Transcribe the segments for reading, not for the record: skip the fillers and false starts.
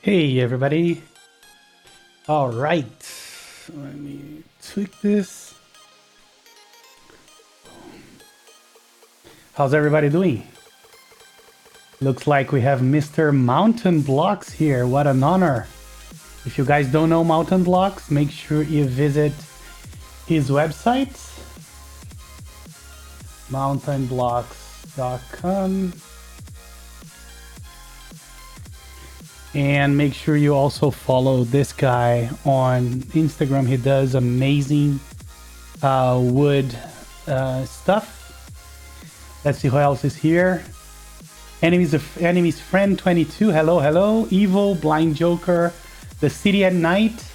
Hey everybody. All right, let me tweak this. How's everybody doing? Looks like we have Mr. Mountain Blocks here. What an honor. If you guys don't know Mountain Blocks, make sure you visit his website, mountainblocks.com. And make sure you also follow this guy on Instagram. He does amazing wood stuff. Let's see who else is here. Enemies Friend 22. Hello. Evil, Blind Joker, The City at Night.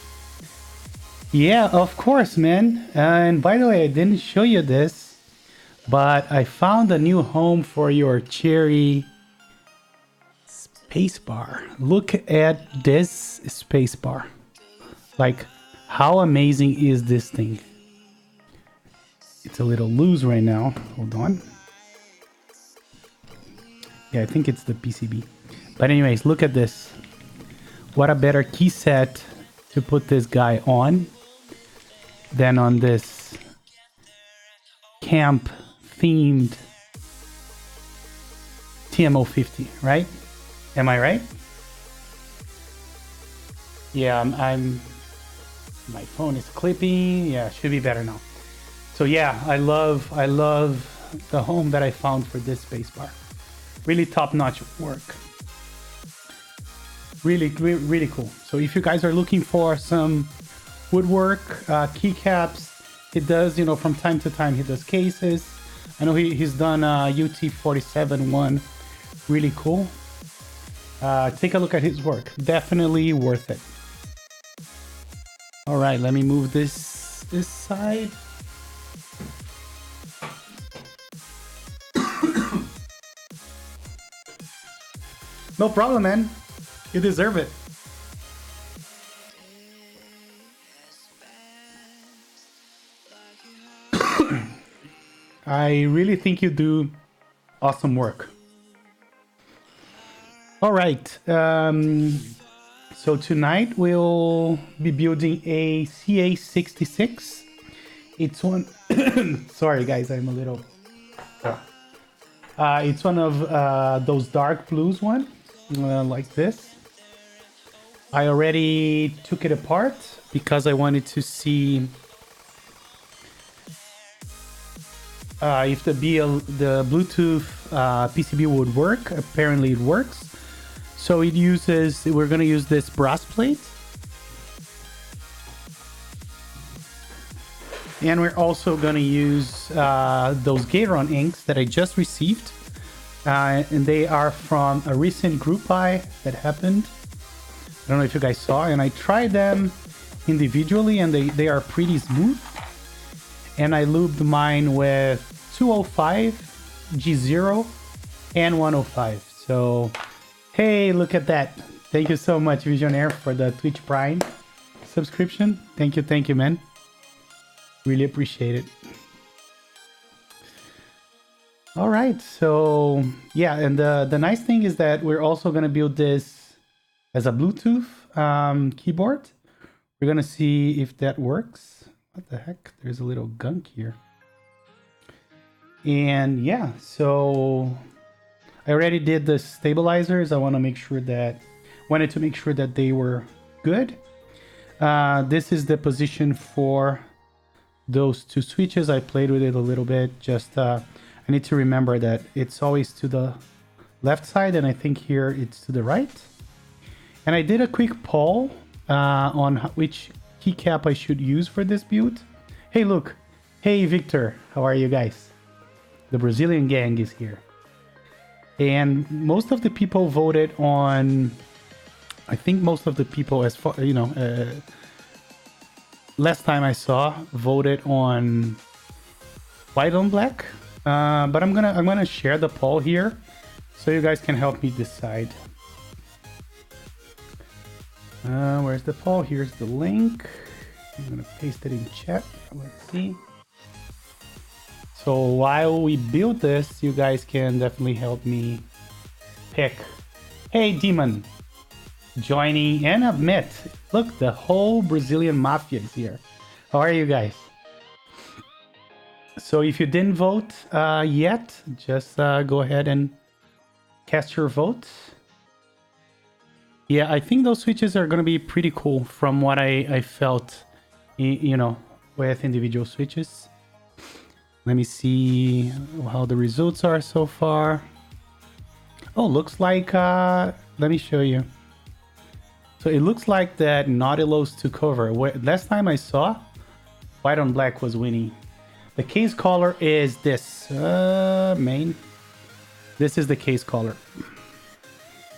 Yeah, of course, man. And by the way, I didn't show you this, but I found a new home for your Cherry spacebar. Look at this spacebar. Like, how amazing is this thing? It's a little loose right now. Hold on. Yeah, I think it's the PCB. But anyways, look at this. What a better key set to put this guy on than on this camp themed TMO50, right? Am I right? Yeah, I'm my phone is clipping. Yeah, should be better now. So yeah, I love the home that I found for this spacebar. Really top-notch work. Really cool. So if you guys are looking for some woodwork, keycaps, he does, you know, from time to time he does cases. I know he's done UT47 one. Really cool. Take a look at his work. Definitely worth it. All right, let me move this side. No problem, man. You deserve it. I really think you do awesome work. All right. So tonight we'll be building a CA66. It's one. Sorry, guys, I'm a little. It's one of those dark blues one, like this. I already took it apart because I wanted to see if the Bluetooth PCB would work. Apparently it works. So we're going to use this brass plate. And we're also going to use those Gateron inks that I just received. And they are from a recent group buy that happened. I don't know if you guys saw. And I tried them individually and they are pretty smooth. And I lubed mine with 205, G0, and 105. So, hey, look at that. Thank you so much, Visionaire, for the Twitch Prime subscription. Thank you, man. Really appreciate it. All right, so yeah, and the nice thing is that we're also going to build this as a Bluetooth keyboard. We're going to see if that works. What the heck? There's a little gunk here. And yeah, so I already did the stabilizers. I wanted to make sure that they were good. This is the position for those two switches. I played with it a little bit. Just I need to remember that it's always to the left side, and I think here it's to the right. And I did a quick poll on which keycap I should use for this build. Hey, look. Hey, Victor. How are you guys? The Brazilian gang is here. And most of the people voted on, I think most of the people, as far, you know, last time I saw, voted on white on black. But I'm gonna share the poll here so you guys can help me decide. Where's the poll? Here's the link. I'm gonna paste it in chat. Let's see. So while we build this, you guys can definitely help me pick. Hey, Demon. joining, and I've met. Look, the whole Brazilian mafia is here. How are you guys? So if you didn't vote yet, just go ahead and cast your vote. Yeah, I think those switches are going to be pretty cool from what I felt, you know, with individual switches. Let me see how the results are so far. Oh, looks like, let me show you. So it looks like that Nautilus took over. Last time I saw, white on black was winning. The case color is this, main. This is the case color.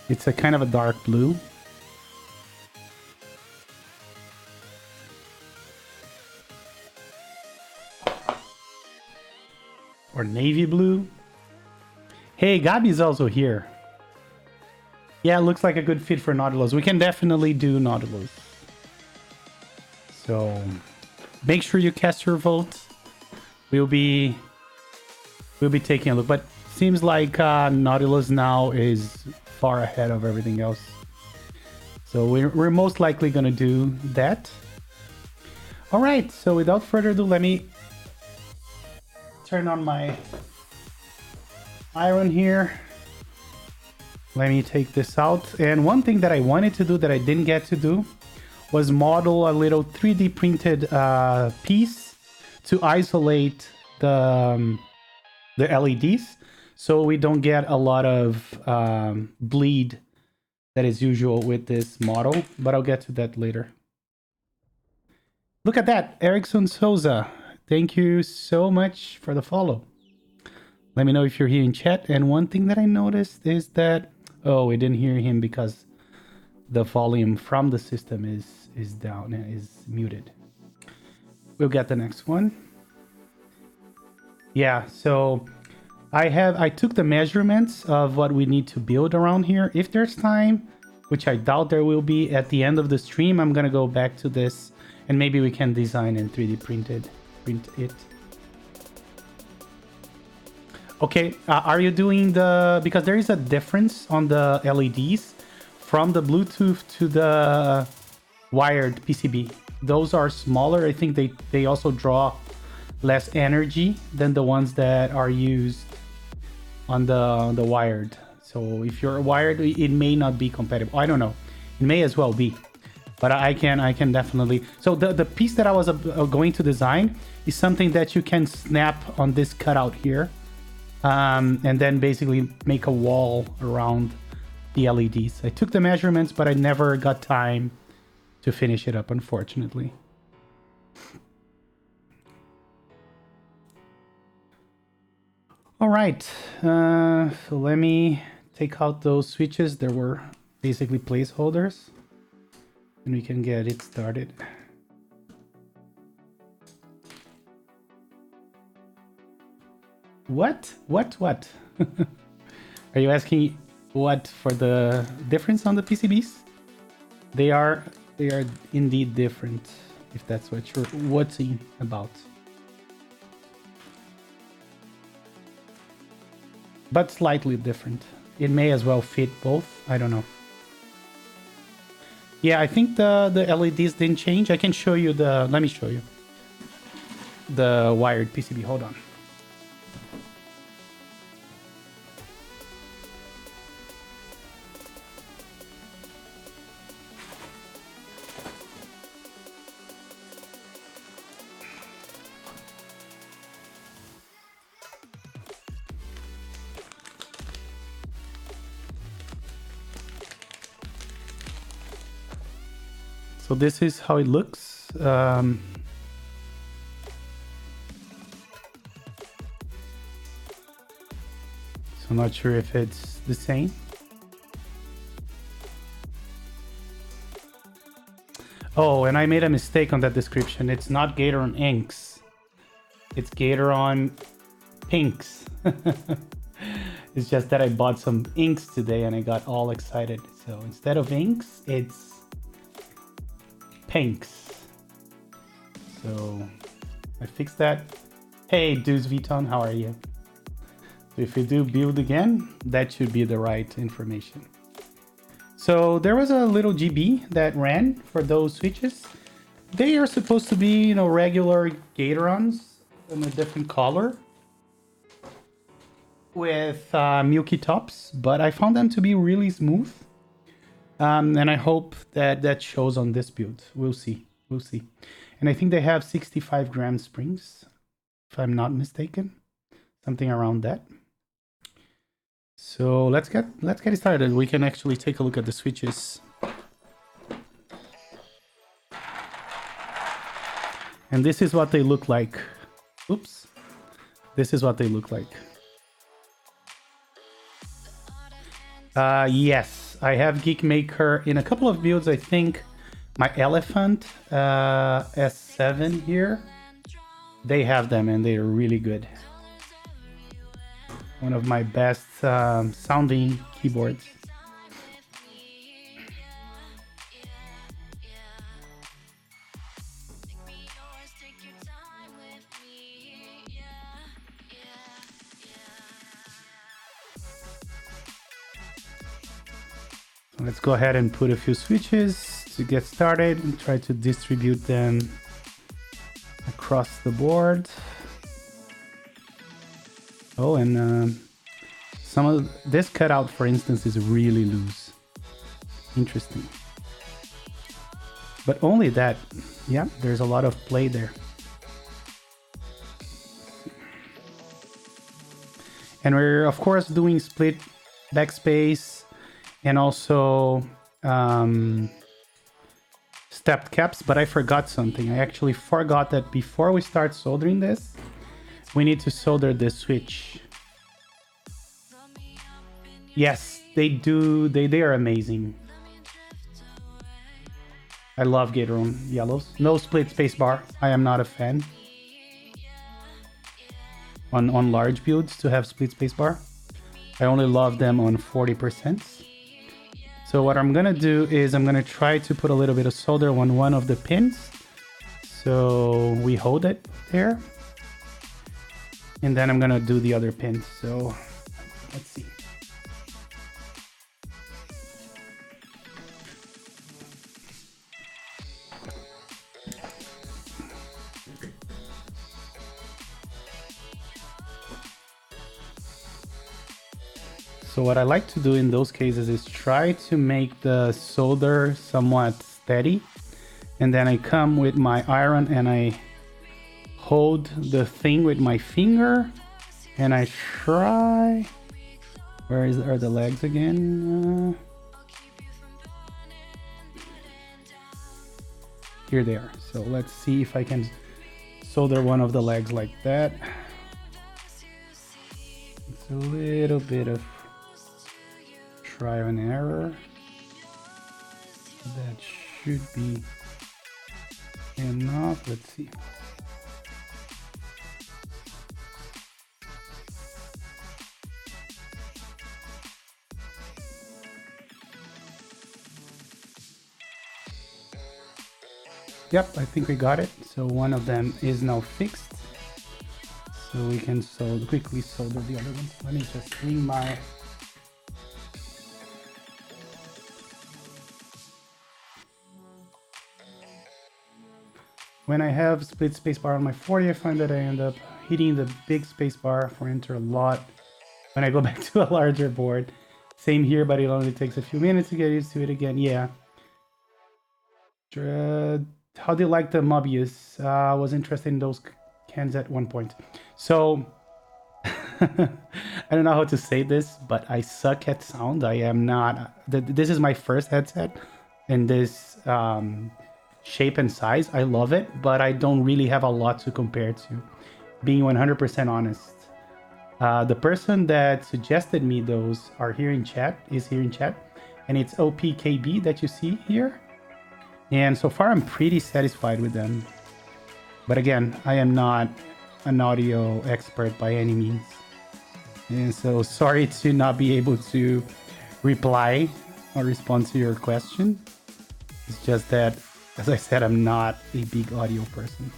It's a kind of a dark blue. Or navy blue. Hey, Gabi's also here. Yeah, it looks like a good fit for Nautilus. We can definitely do Nautilus. So make sure you cast your vote. We'll be taking a look, but seems like Nautilus now is far ahead of everything else. So we're most likely gonna do that. All right. So without further ado, let me turn on my iron here. Let me take this out. And one thing that I wanted to do that I didn't get to do was model a little 3D printed piece to isolate the LEDs, so we don't get a lot of bleed that is usual with this model, but I'll get to that later. Look at that, Erickson Souza. Thank you so much for the follow. Let me know if you're here in chat. And one thing that I noticed is that, oh, we didn't hear him because the volume from the system is down, is muted. We'll get the next one. Yeah, so I took the measurements of what we need to build around here. If there's time, which I doubt there will be at the end of the stream, I'm gonna go back to this and maybe we can design and 3D print it. Okay, are you doing the, because there is a difference on the LEDs from the Bluetooth to the wired PCB. Those are smaller. I think they also draw less energy than the ones that are used on the wired. So if you're wired, it may not be compatible. I don't know. It may as well be, but I can definitely. So the piece that I was going to design is something that you can snap on this cutout here, and then basically make a wall around the LEDs. I took the measurements, but I never got time to finish it up, unfortunately. All right, so let me take out those switches. There were basically placeholders, and we can get it started. What? Are you asking what for the difference on the PCBs? They are indeed different, if that's what you're watching about. But slightly different. It may as well fit both. I don't know. Yeah, I think the LEDs didn't change. I can show you the... Let me show you. The wired PCB. Hold on. So this is how it looks. So I'm not sure if it's the same. Oh, and I made a mistake on that description. It's not Gateron inks. It's Gateron pinks. It's just that I bought some inks today and I got all excited. So instead of inks, it's pinks. So I fixed that. Hey, Deuce Vuitton, how are you? So if you do build again, that should be the right information. So there was a little GB that ran for those switches. They are supposed to be, you know, regular Gaterons in a different color with milky tops, but I found them to be really smooth. And I hope that that shows on this build. We'll see. We'll see. And I think they have 65 gram springs, if I'm not mistaken. Something around that. So let's get it started. We can actually take a look at the switches. And this is what they look like. Oops. This is what they look like. Yes, I have GeekMaker in a couple of builds. I think my Elephant S7 here, they have them and they are really good. One of my best sounding keyboards. Let's go ahead and put a few switches to get started and try to distribute them across the board. Oh, and some of this cutout, for instance, is really loose. Interesting. But only that. Yeah, there's a lot of play there. And we're, of course, doing split backspace and also stepped caps, but I forgot something. I actually forgot that before we start soldering this, we need to solder the switch. Yes, they do. They are amazing. I love Gateron yellows. No split spacebar. I am not a fan on large builds to have split spacebar. I only love them on 40%. So what I'm gonna do is I'm gonna try to put a little bit of solder on one of the pins. So we hold it there. And then I'm gonna do the other pin. So let's see. So what I like to do in those cases is try to make the solder somewhat steady. And then I come with my iron and I hold the thing with my finger. And I try... Where are the legs again? Here they are. So let's see if I can solder one of the legs like that. It's a little bit of trial and error. That should be enough. Let's see. Yep, I think we got it. So one of them is now fixed. So we can quickly solder the other one. Let me just clean my... When I have split spacebar on my 40, I find that I end up hitting the big spacebar for enter a lot when I go back to a larger board. Same here, but it only takes a few minutes to get used to it again. Yeah. How do you like the Mobius? I was interested in those cans at one point. So, I don't know how to say this, but I suck at sound. I am not... This is my first headset in this... shape and size. I love it, but I don't really have a lot to compare to, being 100% honest. The person that suggested me those is here in chat, and it's OPKB that you see here. And so far I'm pretty satisfied with them. But again, I am not an audio expert by any means. And so sorry to not be able to reply or respond to your question. It's just that, as I said, I'm not a big audio person.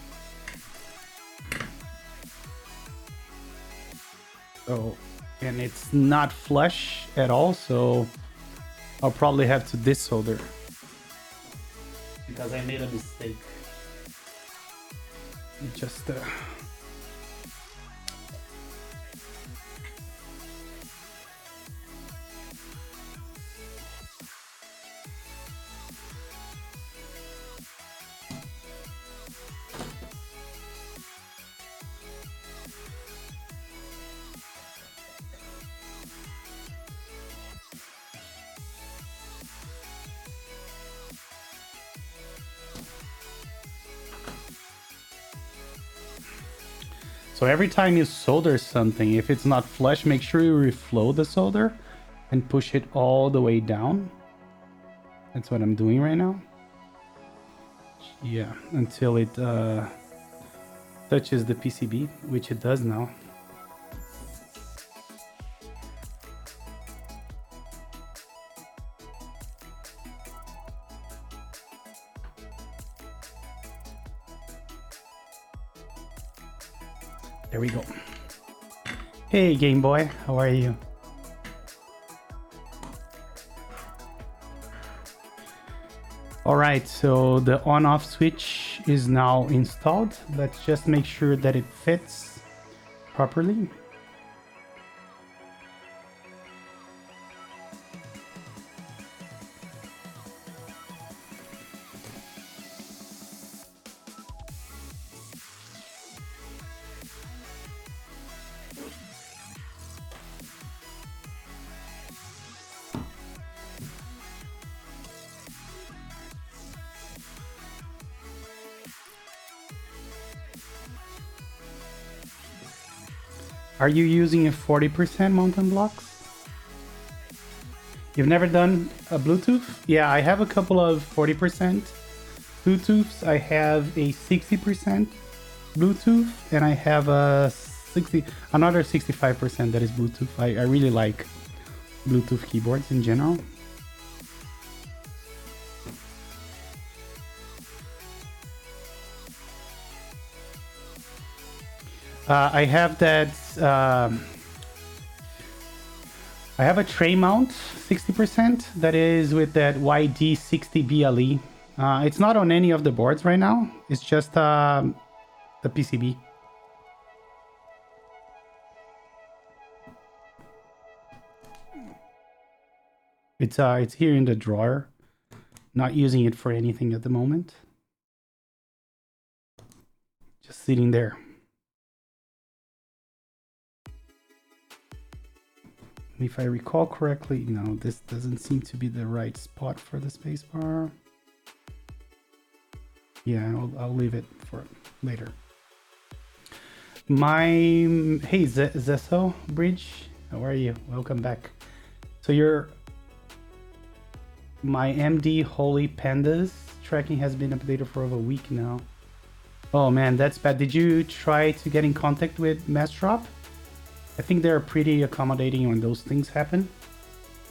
So, and it's not flush at all, so I'll probably have to desolder because I made a mistake. Just so every time you solder something, if it's not flush, make sure you reflow the solder and push it all the way down. That's what I'm doing right now. Yeah, until it touches the PCB, which it does now. There we go. Hey, Game Boy, how are you? All right, so the on-off switch is now installed. Let's just make sure that it fits properly. Are you using a 40% mountain blocks? You've never done a Bluetooth? Yeah, I have a couple of 40% Bluetooths. I have a 60% Bluetooth, and I have a another 65% that is Bluetooth. I really like Bluetooth keyboards in general. I have that. I have a tray mount 60% that is with that YD60 BLE. It's not on any of the boards right now. It's just the PCB. It's here in the drawer. Not using it for anything at the moment. Just sitting there. If I recall correctly, no, this doesn't seem to be the right spot for the spacebar. Yeah, I'll leave it for later. Hey, Zesso Bridge, how are you? Welcome back. So my MD Holy Pandas tracking has been updated for over a week now. Oh man, that's bad. Did you try to get in contact with Massdrop? I think they're pretty accommodating when those things happen.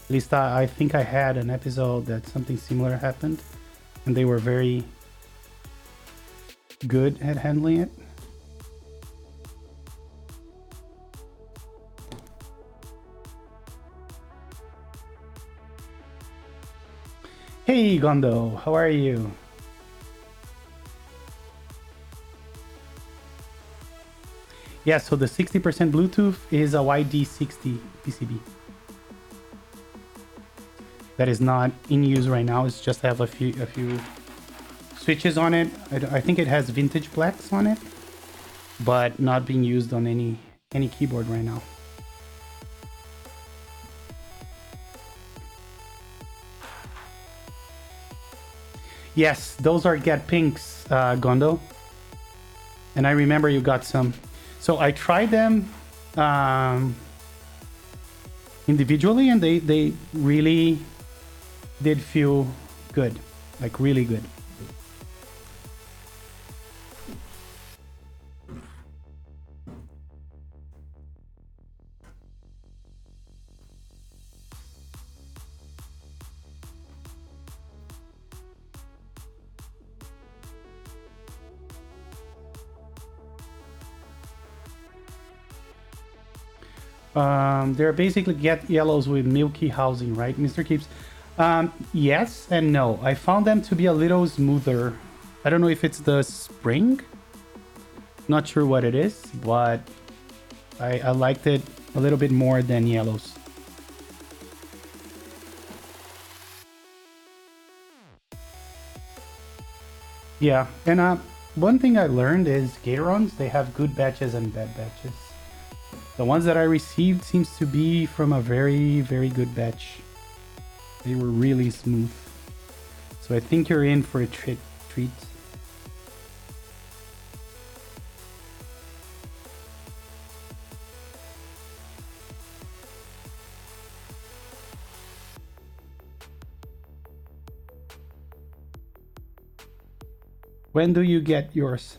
At least I think I had an episode that something similar happened, and they were very good at handling it. Hey Gondo, how are you? Yeah, so the 60% Bluetooth is a YD60 PCB. That is not in use right now. It's just have a few switches on it. I think it has vintage blacks on it, but not being used on any keyboard right now. Yes, those are Get Pinks, Gondo. And I remember you got some. So I tried them individually, and they really did feel good, like really good. They're basically get yellows with milky housing, right, Mr. Keeps? Yes and no. I found them to be a little smoother. I don't know if it's the spring. Not sure what it is, but I liked it a little bit more than yellows. Yeah, and one thing I learned is Gaterons, they have good batches and bad batches. The ones that I received seems to be from a very, very good batch. They were really smooth. So I think you're in for a treat. When do you get yours?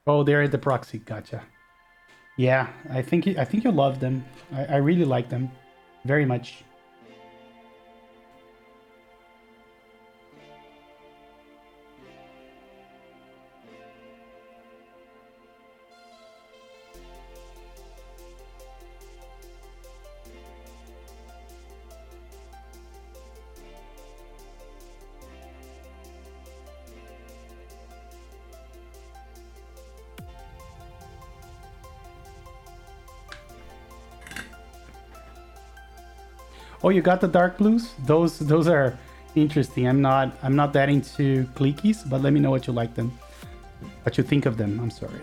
Oh, they're at the proxy. Gotcha. Yeah, I think you love them. I really like them very much. Oh, you got the dark blues? Those are interesting. I'm not that into cliquies, but let me know what you like them. What you think of them. I'm sorry.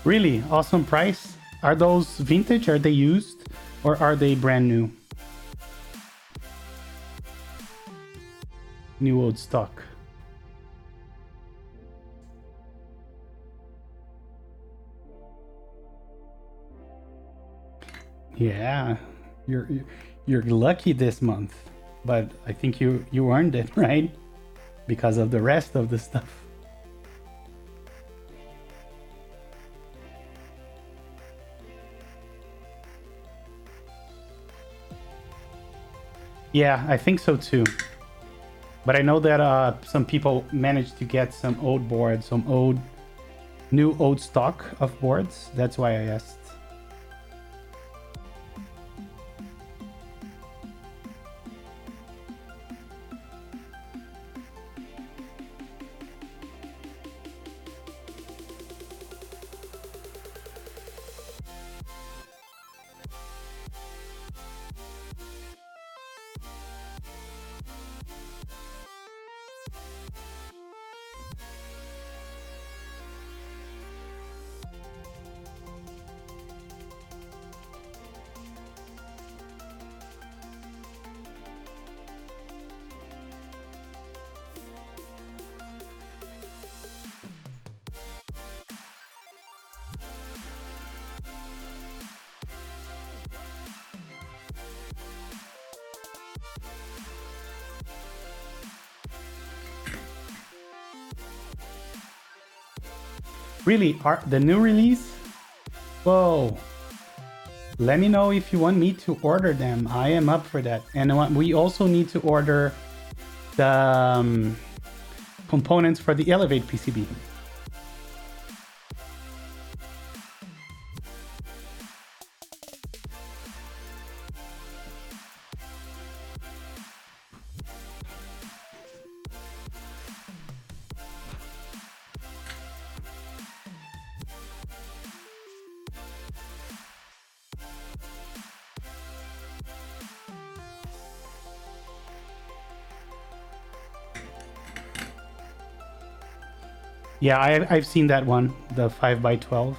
Really awesome price. Are those vintage? Are they used? Or are they brand new? New old stock. Yeah, you're lucky this month, but I think you earned it, right? Because of the rest of the stuff. Yeah, I think so too. But I know that some people managed to get some old boards, some new old stock of boards. That's why I asked. Really, the new release? Whoa. Let me know if you want me to order them. I am up for that. And we also need to order the components for the Elevate PCB. Yeah, I've seen that one, the 5x12.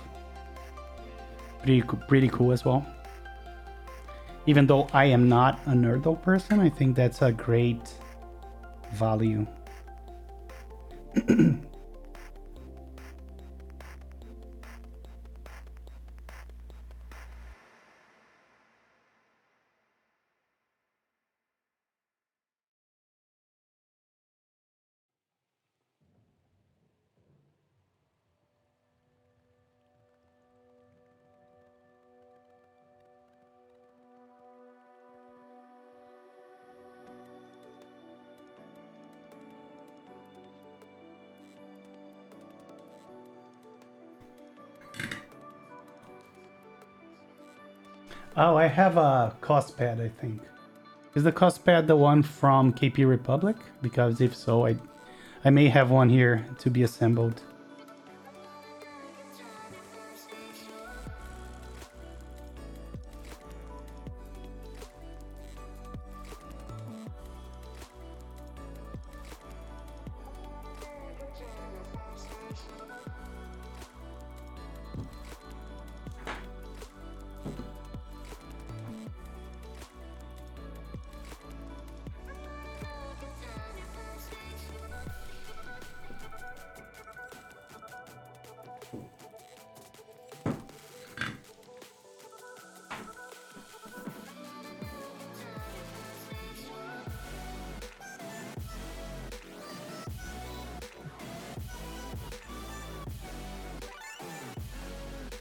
Pretty cool as well. Even though I am not a Nerdle person, I think that's a great value. Oh, I have a cost pad, I think. Is the cost pad the one from KP Republic? Because if so, I may have one here to be assembled.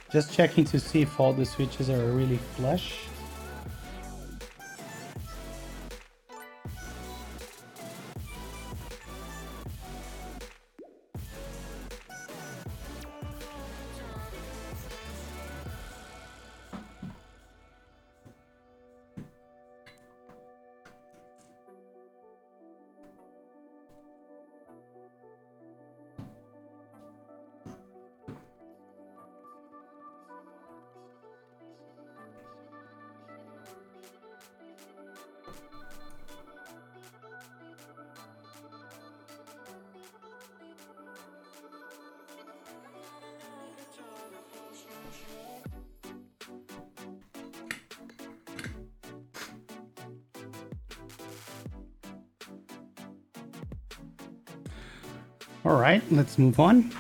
Just checking to see if all the switches are really flush. All right, let's move on.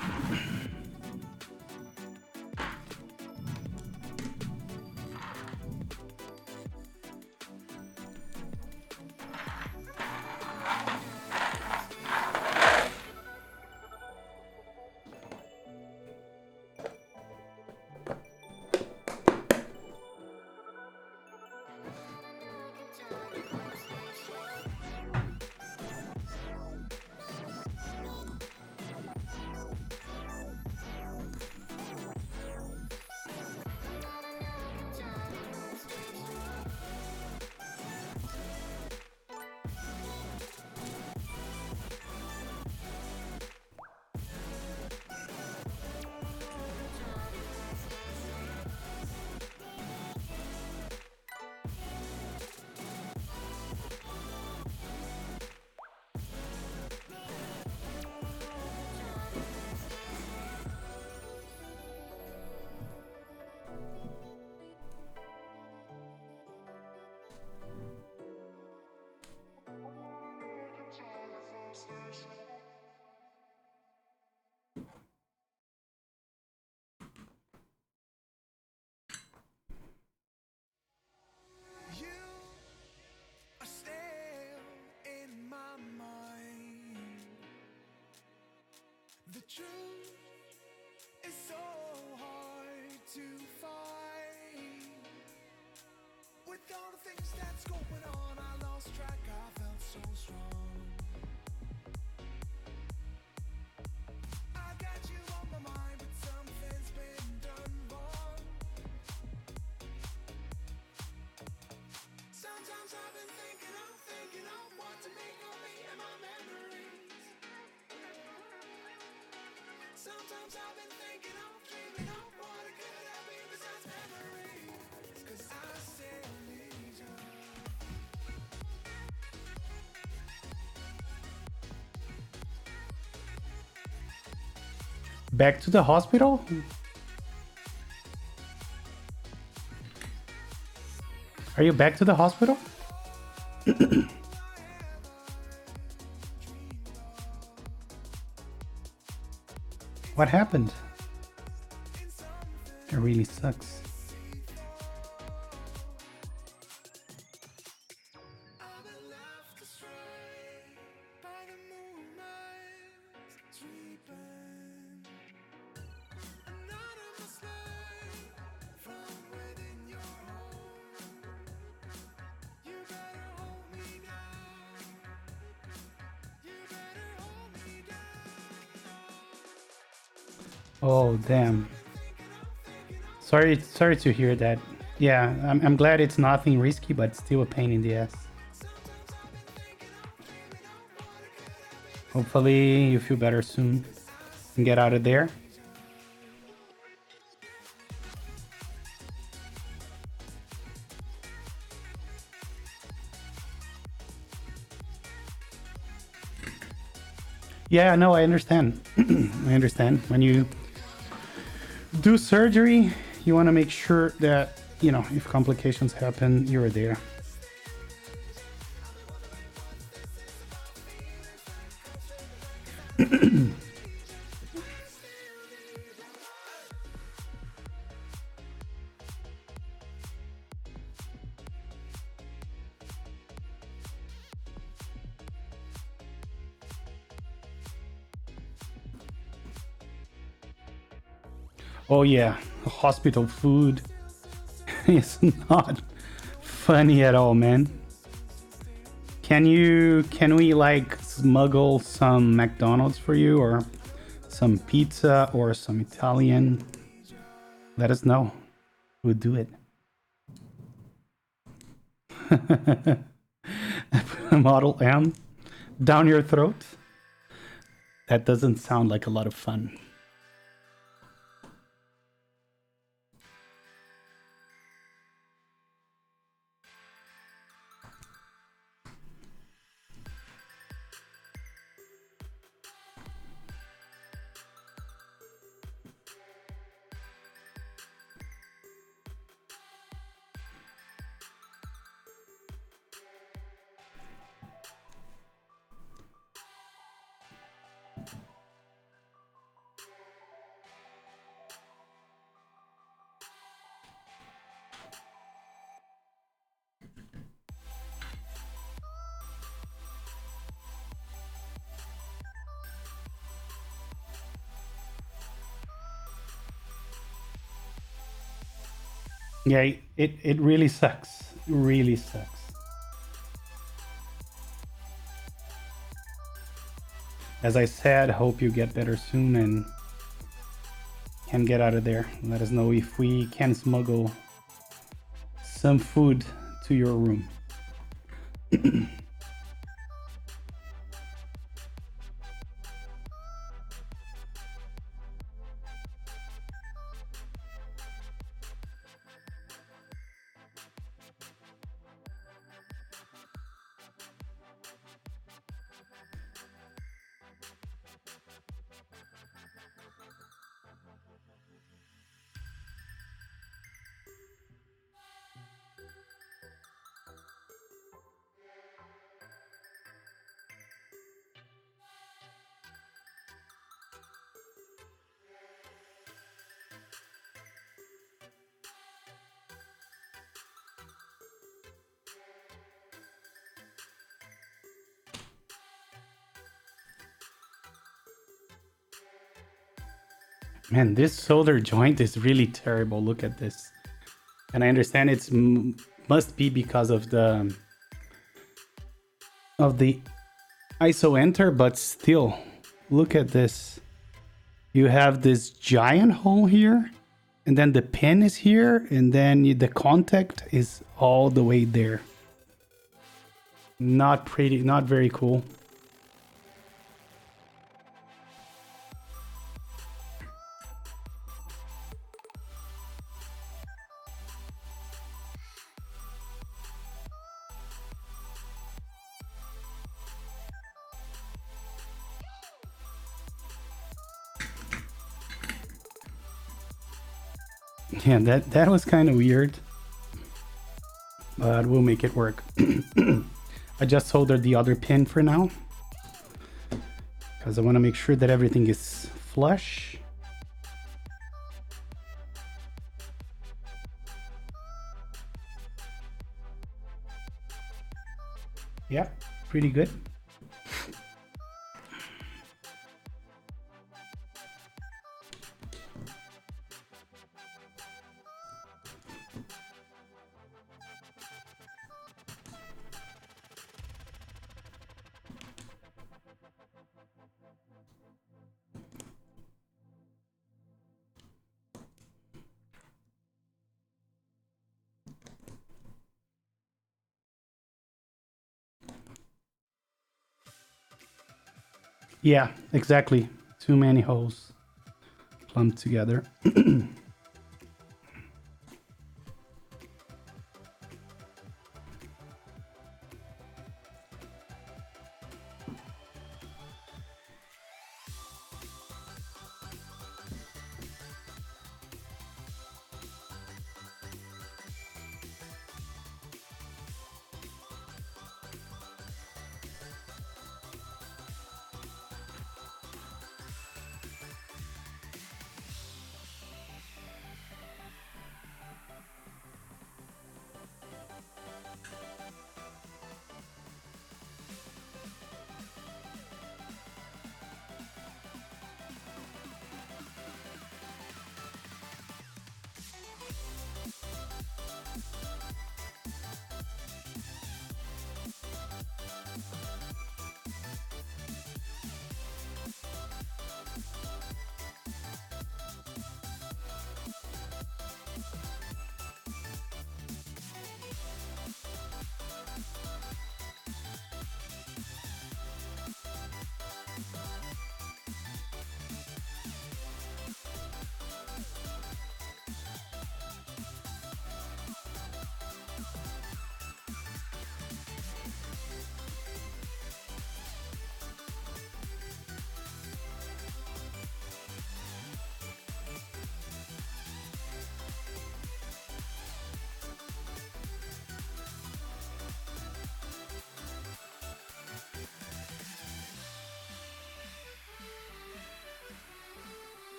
The truth is so hard to find. With all the things that's going on, I lost track, I felt so strong. I got you on my mind, but something's been done wrong. Sometimes I've been thinking of what to make of me and my memories. Sometimes I've been thinking of, dreaming of what it could have been besides memories. 'Cause I still need you. Back to the hospital? Are you back to the hospital? What happened? It really sucks. Oh, damn. Sorry to hear that. Yeah, I'm glad it's nothing risky, but still a pain in the ass. Hopefully you feel better soon and get out of there. Yeah, no, I understand. I understand. When you do surgery, you want to make sure that, you know, if complications happen, you're there. Oh yeah, hospital food is not funny at all, man. Can we like smuggle some McDonald's for you, or some pizza, or some Italian? Let us know. We'll do it. Model M down your throat? That doesn't sound like a lot of fun. Yeah, it really sucks. It really sucks. As I said, hope you get better soon and can get out of there. Let us know if we can smuggle some food to your room. Man, this solder joint is really terrible. Look at this. And I understand it's must be because of the ISO enter, but still, look at this. You have this giant hole here, and then the pin is here, and then the contact is all the way there. Not pretty, not very cool. Yeah, that was kind of weird, but we'll make it work. I just soldered the other pin for now because I want to make sure that everything is flush. Yeah, pretty good. Yeah, exactly. Too many holes clumped together.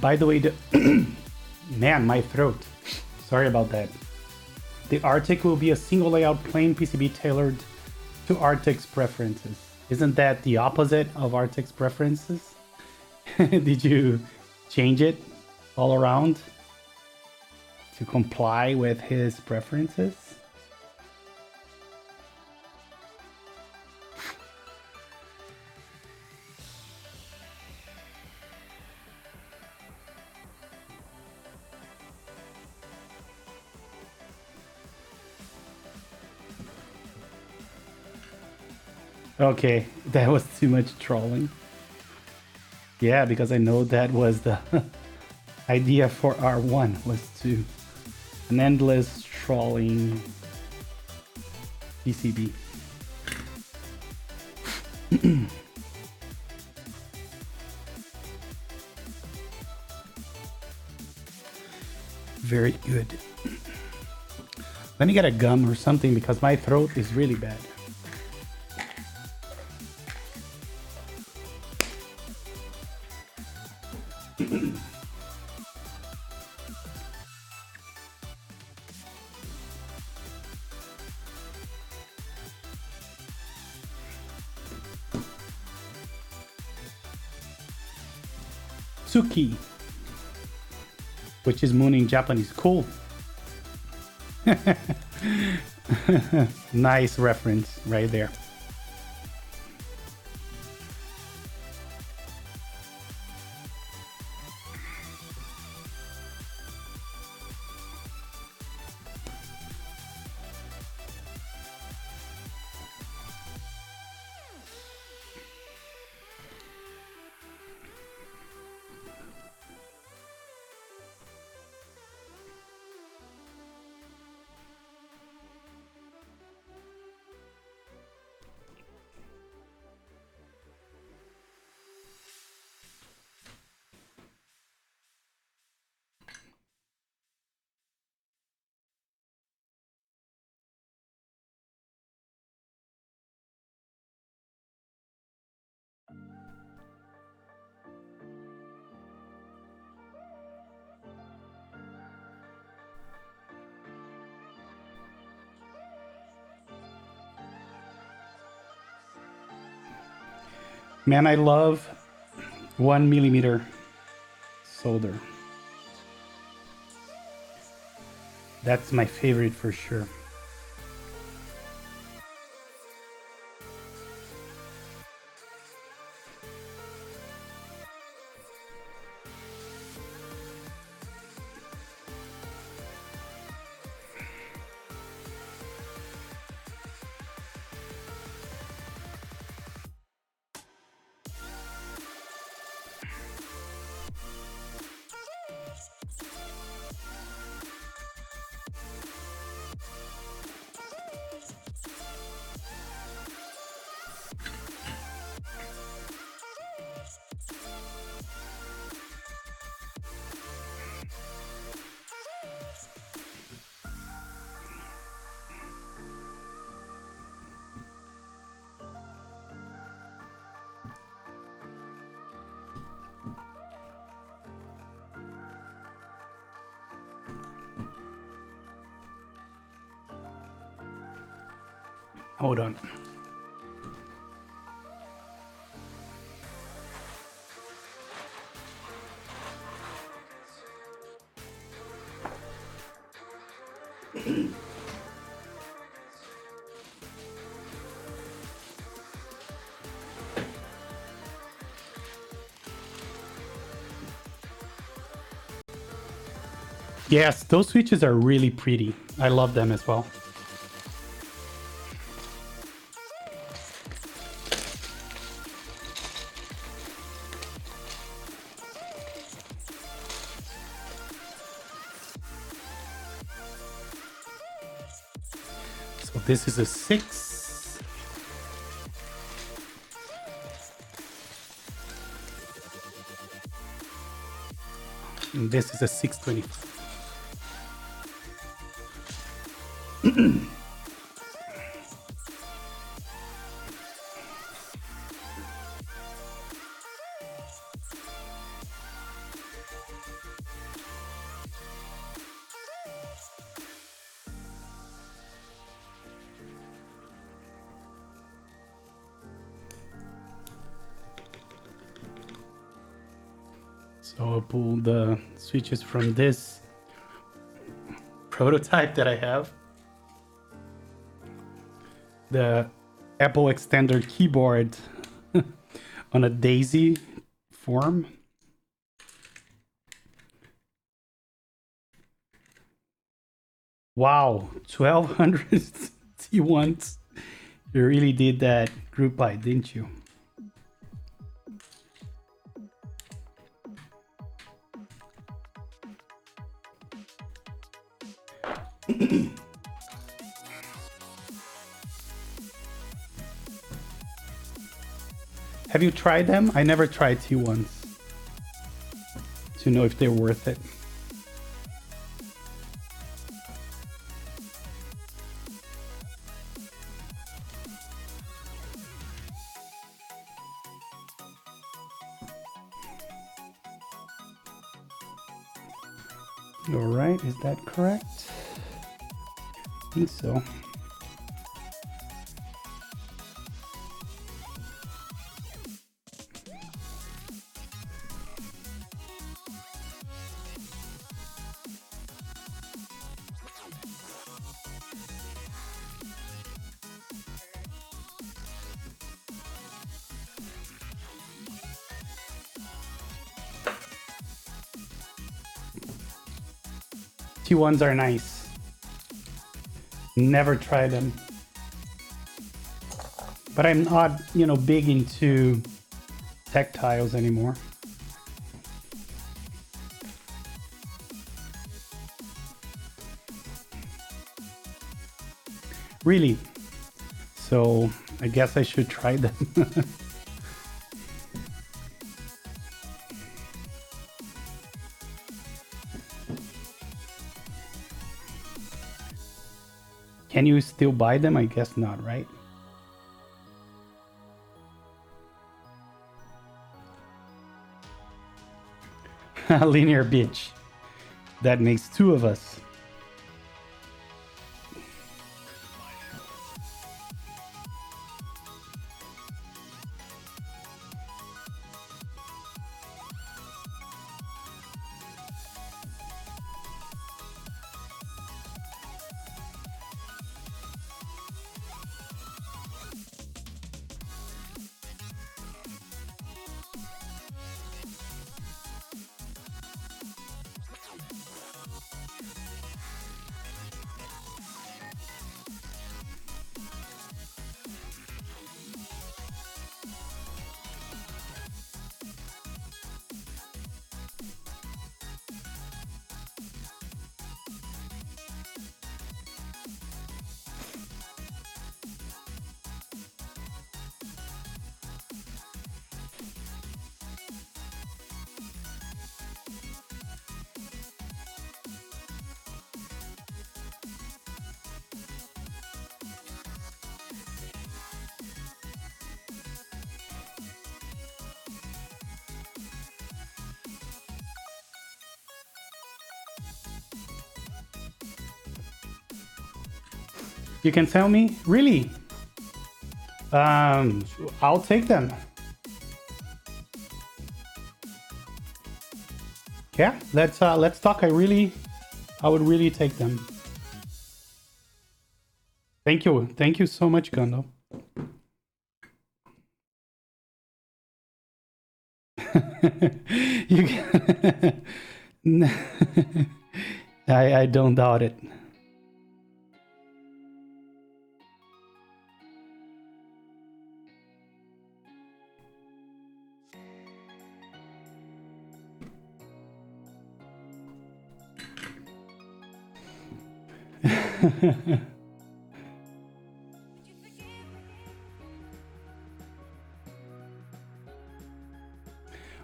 By the way, man, my throat. Sorry about that. The Arctic will be a single layout plain PCB tailored to Arctic's preferences. Isn't that the opposite of Arctic's preferences? Did you change it all around to comply with his preferences? Okay, that was too much trolling. Yeah, because I know that was the idea for R1 was to an endless trolling PCB. Very good. Let me get a gum or something because my throat is really bad. Tsuki, which is moon in Japanese. Cool. Nice reference right there. Man, I love 1mm solder. That's my favorite for sure. Hold on. Yes, those switches are really pretty. I love them as well. So this is a 6. And this is a 620. So I'll pull the switches from this prototype that I have. The Apple extender keyboard on a daisy form. Wow, 1200 T1s. You really did that group buy, didn't you? Have you tried them? I never tried T1s to know if they're worth it. All right, is that correct? I think so. T1s are nice. Never tried them. But I'm not, big into tactiles anymore. Really? So I guess I should try them. Can you still buy them? I guess not, right? Linear bitch. That makes 2 of us. You can tell me? Really? I'll take them. Yeah, let's talk. I would really take them. Thank you so much, Gundo. You can... I don't doubt it.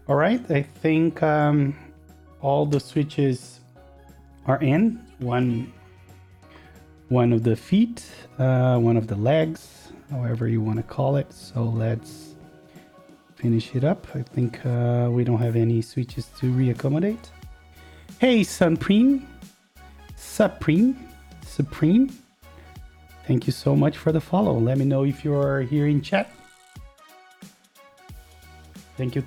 All right, I think all the switches are in. One of the feet, one of the legs, however you want to call it. So let's finish it up. I think we don't have any switches to reaccommodate. Hey, Supreme. Thank you so much for the follow. Let me know if you're here in chat. Thank you.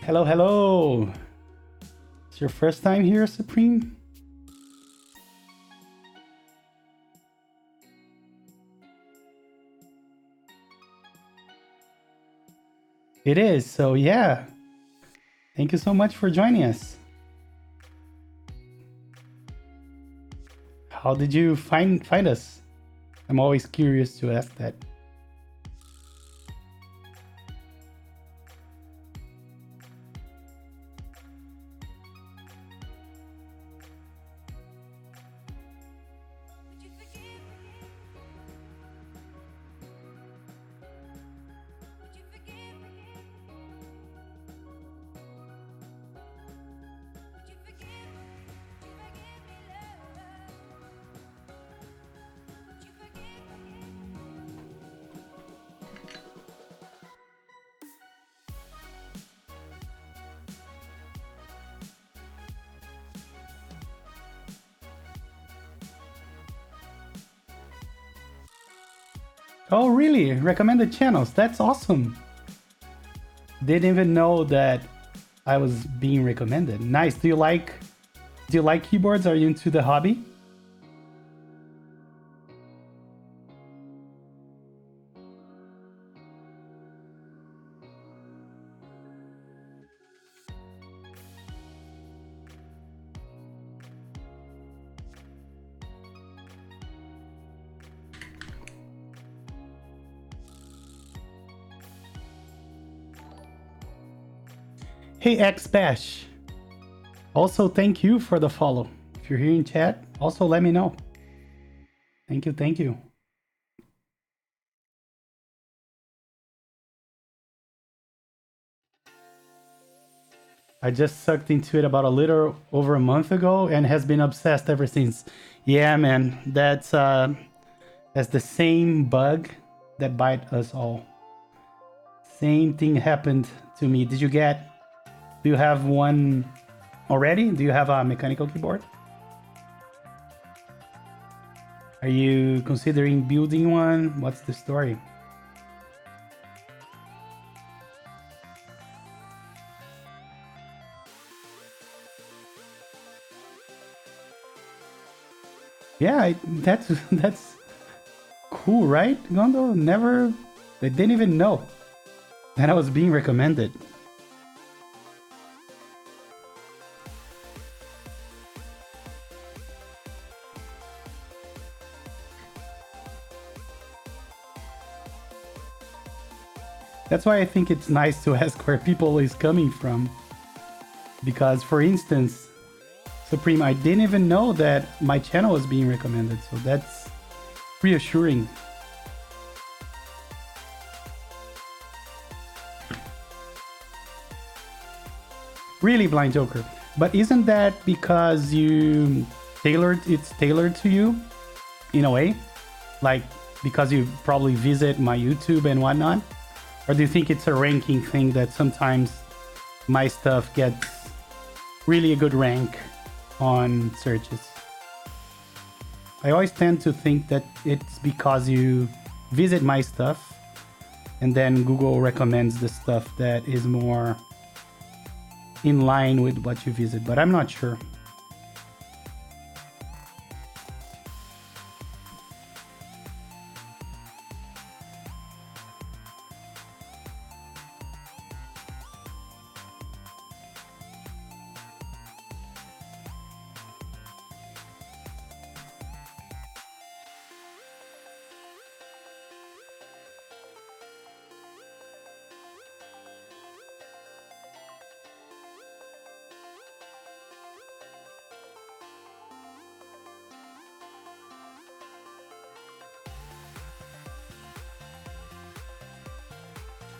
Hello. It's your first time here, Supreme? It is, so yeah. Thank you so much for joining us. How did you find us? I'm always curious to ask that. Oh, really? Recommended channels. That's awesome. Didn't even know that I was being recommended. Nice. Do you like keyboards? Are you into the hobby? Hey, XBash. Also, thank you for the follow. If you're here in chat, also let me know. Thank you. I just sucked into it about a little over a month ago and has been obsessed ever since. Yeah, man, that's the same bug that bite us all. Same thing happened to me. Do you have one already? Do you have a mechanical keyboard? Are you considering building one? What's the story? Yeah, that's cool, right, Gondo? They didn't even know that I was being recommended. That's why I think it's nice to ask where people is coming from. Because, for instance, Supreme, I didn't even know that my channel was being recommended, so that's reassuring. Really, Blind Joker. But isn't that because it's tailored to you, in a way? Like, because you probably visit my YouTube and whatnot? Or do you think it's a ranking thing that sometimes my stuff gets really a good rank on searches? I always tend to think that it's because you visit my stuff and then Google recommends the stuff that is more in line with what you visit, but I'm not sure.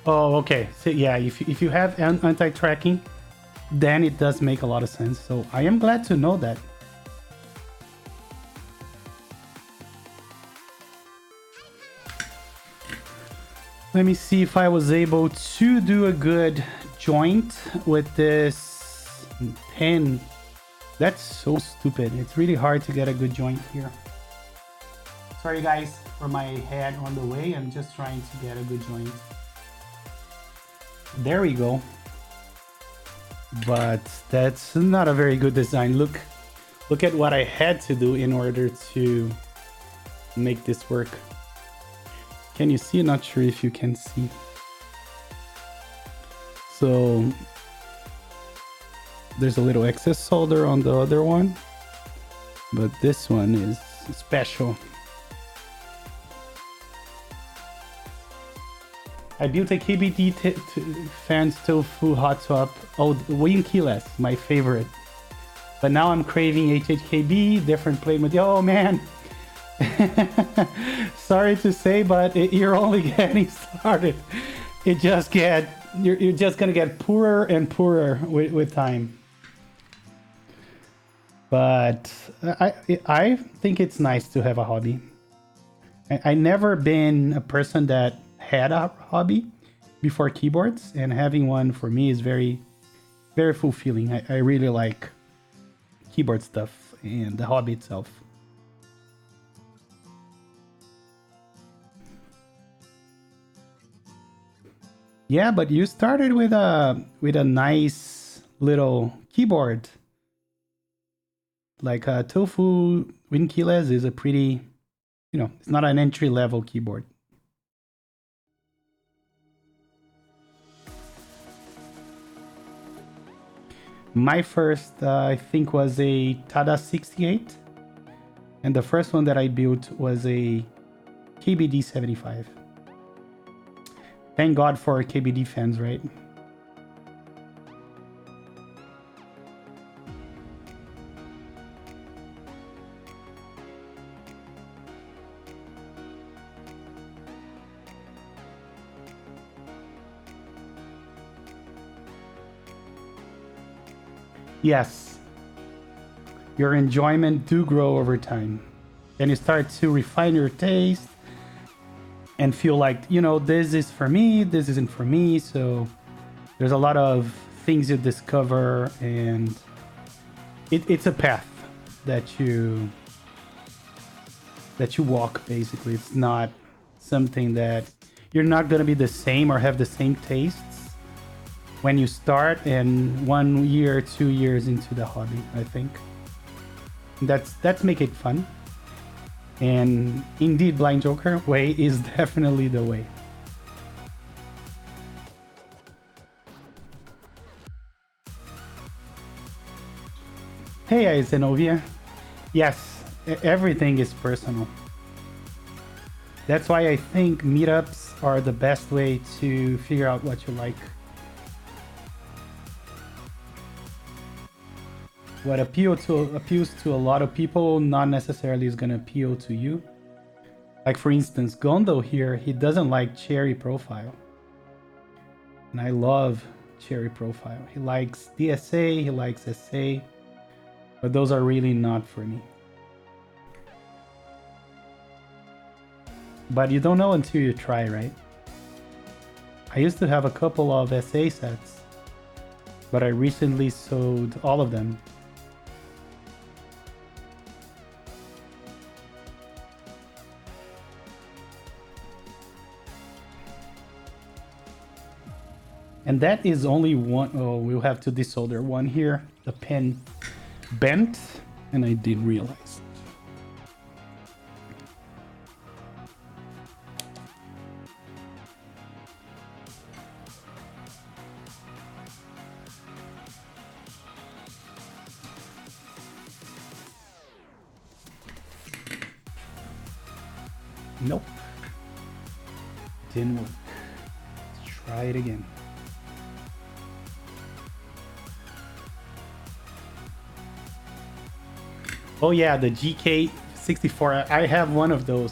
Oh, okay. So yeah, if you have anti-tracking, then it does make a lot of sense. So I am glad to know that. Let me see if I was able to do a good joint with this pin. That's so stupid. It's really hard to get a good joint here. Sorry guys for my head on the way. I'm just trying to get a good joint. There we go. But that's not a very good design. Look at what I had to do in order to make this work. Can you see? Not sure if you can see. So there's a little excess solder on the other one, but this one is special. I built a KBD fans tofu hot swap. Oh, wing keyless, my favorite. But now I'm craving HHKB, different plate material. Oh man. Sorry to say, but you're only getting started. You're just gonna get poorer and poorer with time. But I think it's nice to have a hobby. I never been a person that had a hobby before keyboards, and having one for me is very, very fulfilling. I really like keyboard stuff and the hobby itself. Yeah, but you started with a nice little keyboard. Like a Tofu Win Keyless is a pretty, it's not an entry level keyboard. My first, I think, was a Tada 68. And the first one that I built was a KBD 75. Thank God for KBD fans, right? Yes, your enjoyment do grow over time, and you start to refine your taste and feel like, this is for me, this isn't for me. So there's a lot of things you discover, and it's a path that you walk. Basically, it's not something that you're not going to be the same or have the same tastes when you start, and 1 year, 2 years into the hobby. I think that's make it fun. And indeed, Blind Joker way is definitely the way. Hey, Zenovia. Yes, everything is personal. That's why I think meetups are the best way to figure out what you like. What appeals to a lot of people not necessarily is going to appeal to you. Like, for instance, Gondo here, he doesn't like cherry profile. And I love cherry profile. He likes DSA, he likes SA, but those are really not for me. But you don't know until you try, right? I used to have a couple of SA sets, but I recently sold all of them. And that is only one. Oh, we'll have to desolder one here. The pin bent, and I didn't realize. Nope. Didn't work. Let's try it again. Oh yeah, the GK64. I have one of those.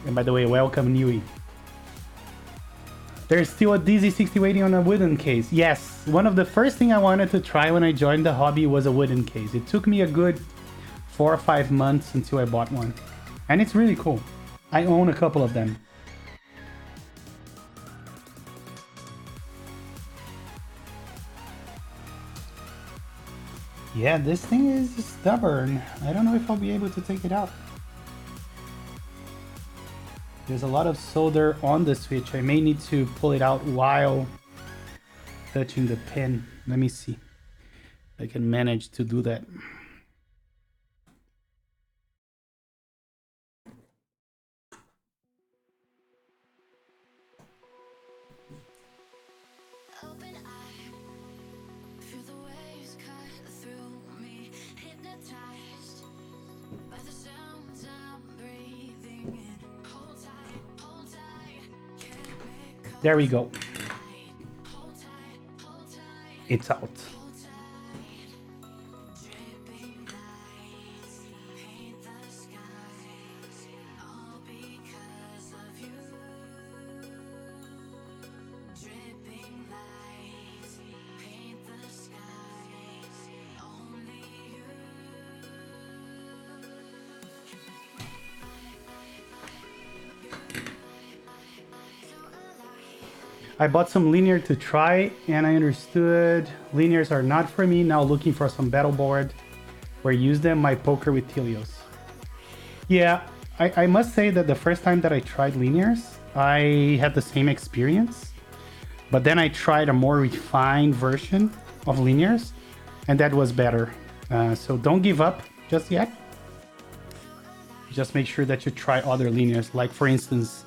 And by the way, welcome Newey. There's still a DZ60 waiting on a wooden case. Yes, one of the first thing I wanted to try when I joined the hobby was a wooden case. It took me a good 4 or 5 months until I bought one. And it's really cool. I own a couple of them. Yeah, this thing is stubborn. I don't know if I'll be able to take it out. There's a lot of solder on the switch. I may need to pull it out while touching the pin. Let me see if I can manage to do that. There we go. It's out. I bought some linear to try, and I understood linears are not for me. Now looking for some battle board where I use them my poker with Telios. Yeah, I must say that the first time that I tried linears, I had the same experience. But then I tried a more refined version of linears, and that was better. So don't give up just yet. Just make sure that you try other linears. Like for instance,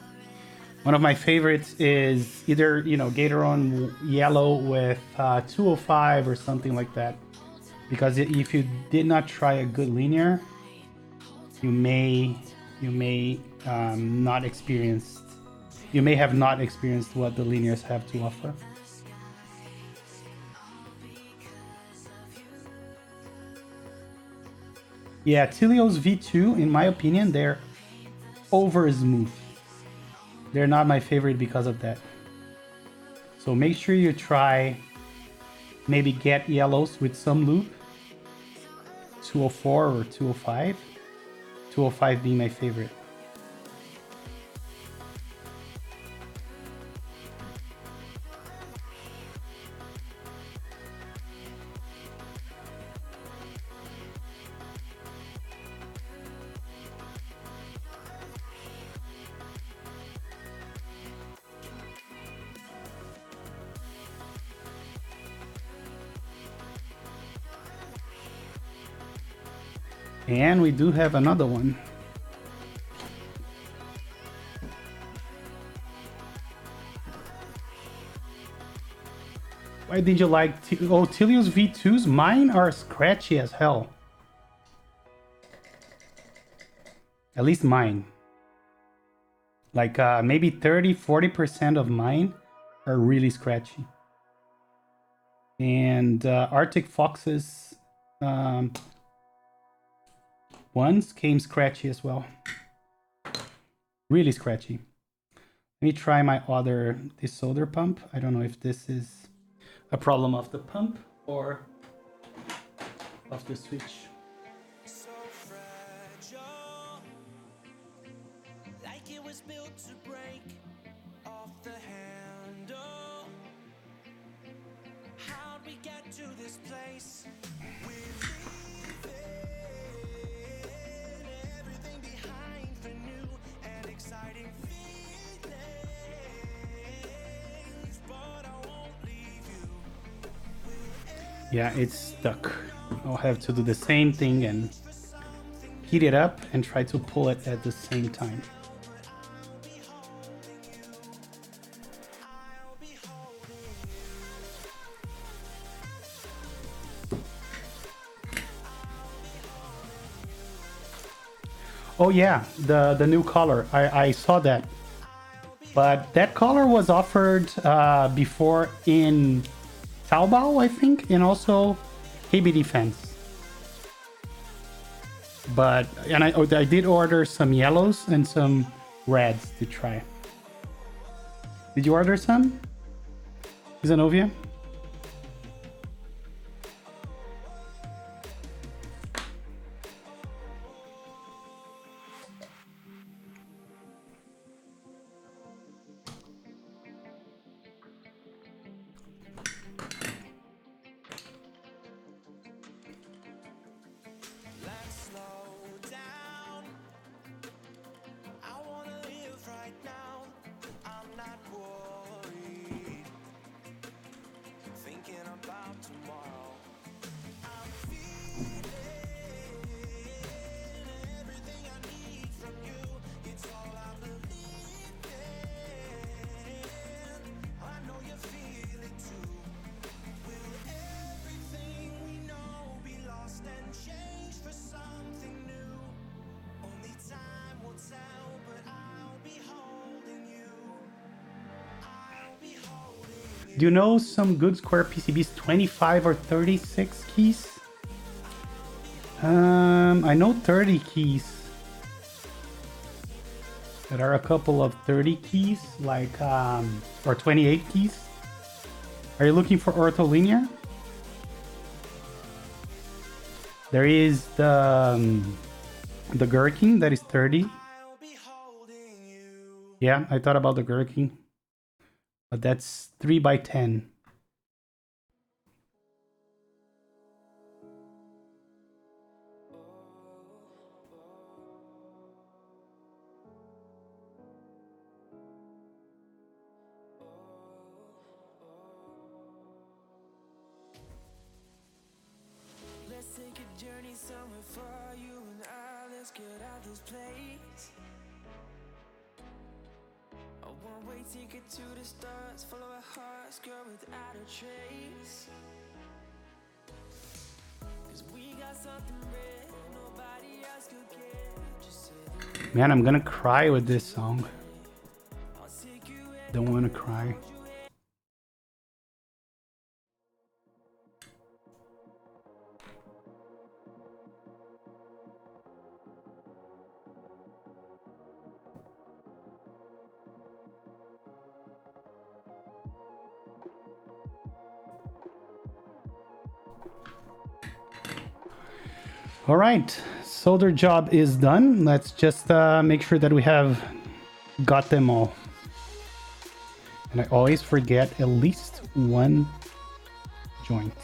one of my favorites is either, you know, Gateron yellow with 205 or something like that. Because if you did not try a good linear, you may not experience. You may have not experienced what the linears have to offer. Yeah, Telios V2, in my opinion, they're over smooth. They're not my favorite because of that. So make sure you try maybe get yellows with some lube. 204 or 205. 205 being my favorite. And we do have another one. Why did you like Telios V2s? Mine are scratchy as hell. At least mine. Like maybe 30-40% of mine are really scratchy. And Arctic Fox's ones came scratchy as well. Really scratchy. Let me try my other desolder pump. I don't know if this is a problem of the pump or of the switch. So was built to break off the handle. How'd we get to this place? We're leaving everything behind for new and exciting feelings, but I won't leave you. Yeah, it's stuck. I'll have to do the same thing and heat it up and try to pull it at the same time. Oh yeah, the new color. I saw that. But that color was offered before in Taobao, I think, and also KB Defense. But and I did order some yellows and some reds to try. Did you order some, Zenobia? Let's slow down. I wanna live right now. I'm not worried. Thinking about tomorrow. I'm feeling everything I need from you. It's all I believe in. I know you feel it too. Will everything we know be lost and changed for something new? Only time will tell, but I'll be holding you. I'll be holding you. Do you know some good square PCBs, 25 or 36 keys? I know 30 keys. There are a couple of 30 keys, like or 28 keys. Are you looking for ortholinear? There is the Gherkin that is 30. I'll be holding you. Yeah, I thought about the Gherkin, but that's 3x10. Let's take a journey somewhere far, you and I. Let's get out this place. A one-way ticket to the stars, follow our hearts, go without a trace. 'Cause we got something rare, nobody else could get. Just say the word, Man, I'm gonna cry with this song. I'll take you Don't wanna cry. All right, solder job is done. Let's just make sure that we have got them all. And I always forget at least one joint.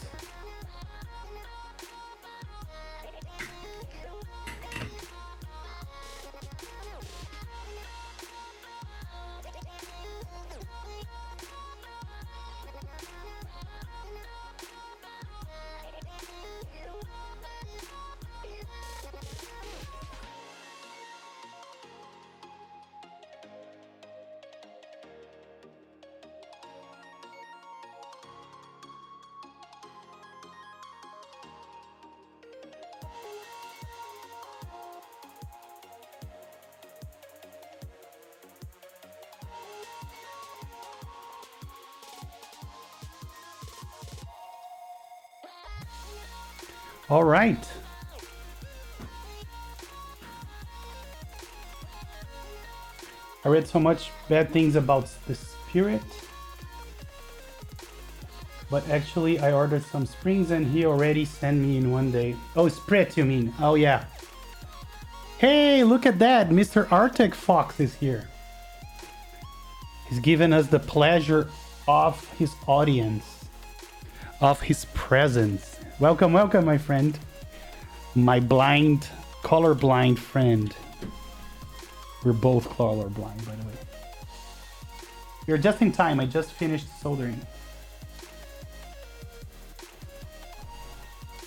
All right. I read so much bad things about the Spirit, but actually I ordered some springs and he already sent me in one day. Oh, Spirit you mean? Oh yeah. Hey, look at that. Mr. Arctic Fox is here. He's given us the pleasure of his audience, of his presence. Welcome, welcome, my friend. My blind, colorblind friend. We're both colorblind, by the way. You're just in time. I just finished soldering.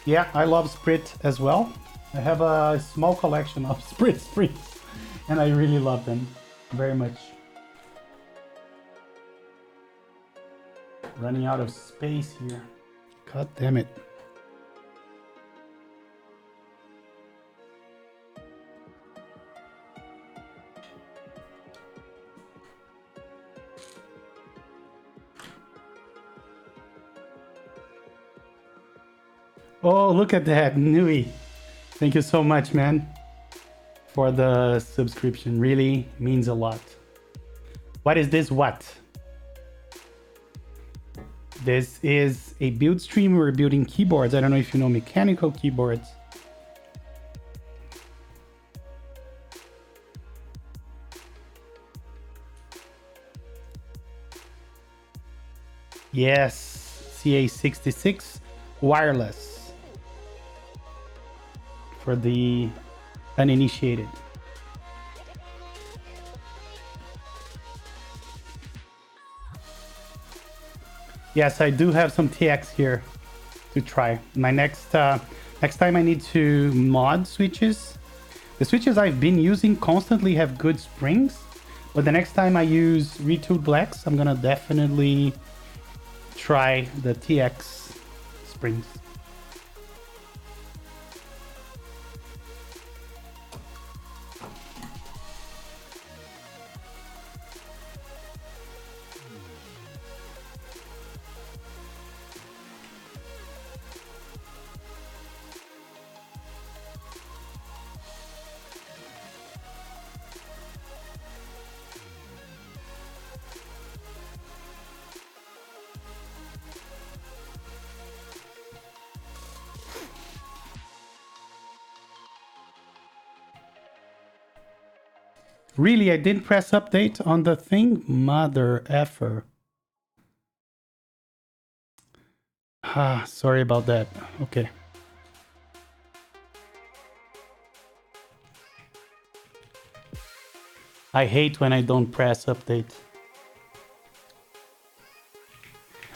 Yeah, I love Sprit as well. I have a small collection of Sprit springs, and I really love them very much. Running out of space here. God damn it. Oh, look at that, Nui. Thank you so much, man, for the subscription. Really means a lot. What is this? What? This is a build stream. We're building keyboards. I don't know if you know mechanical keyboards. Yes, CA66 wireless. For the uninitiated. Yes, I do have some TX here to try. My next time I need to mod switches. The switches I've been using constantly have good springs, but the next time I use retooled blacks, I'm gonna definitely try the TX springs. Really, I didn't press update on the thing? Mother effer. Ah, sorry about that. Okay. I hate when I don't press update.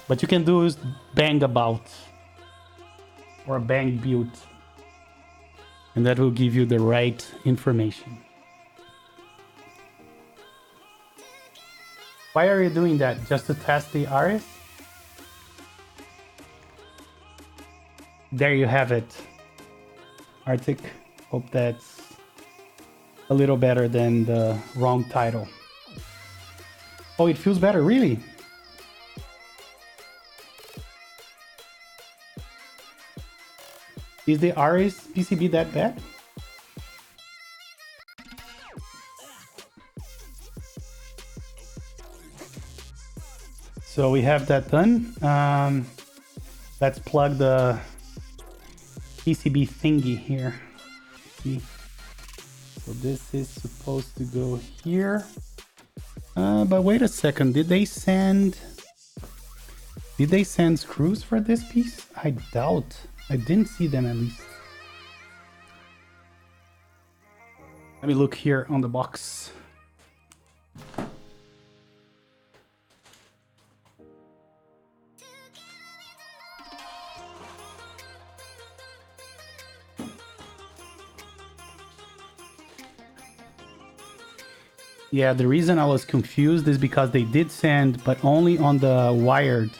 But you can do bang about or bang build, and that will give you the right information. Why are you doing that? Just to test the RS? There you have it. Arctic. Hope that's a little better than the wrong title. Oh, it feels better, really? Is the RS PCB that bad? So we have that done. Let's plug the PCB thingy here. See? So this is supposed to go here. But wait a second, did they send screws for this piece? I doubt. I didn't see them at least. Let me look here on the box. Yeah, the reason I was confused is because they did send, but only on the wired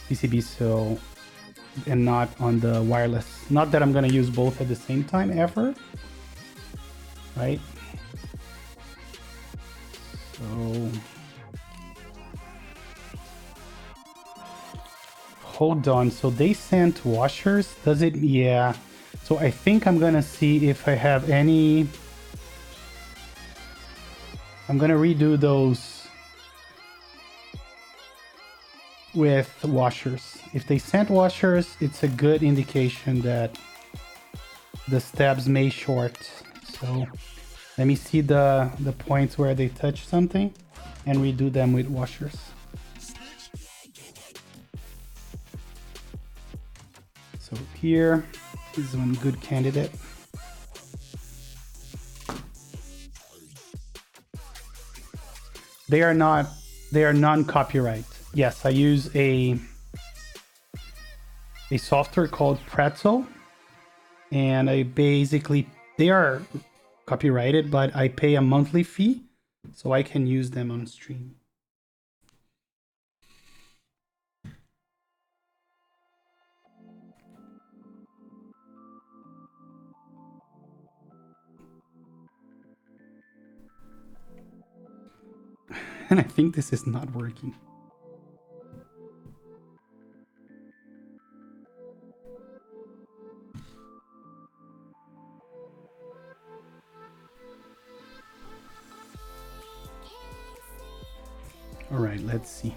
PCB, so, and not on the wireless. Not that I'm gonna use both at the same time ever, right? So, hold on. So they sent washers. Does it? Yeah. So I think I'm gonna see if I have any. I'm gonna redo those with washers. If they sent washers, it's a good indication that the stabs may short. So Let me see the points where they touch something and redo them with washers. So here is one good candidate. They are non-copyright. Yes, I use a software called Pretzel, and they are copyrighted, but I pay a monthly fee so I can use them on stream. And I think this is not working. All right, let's see.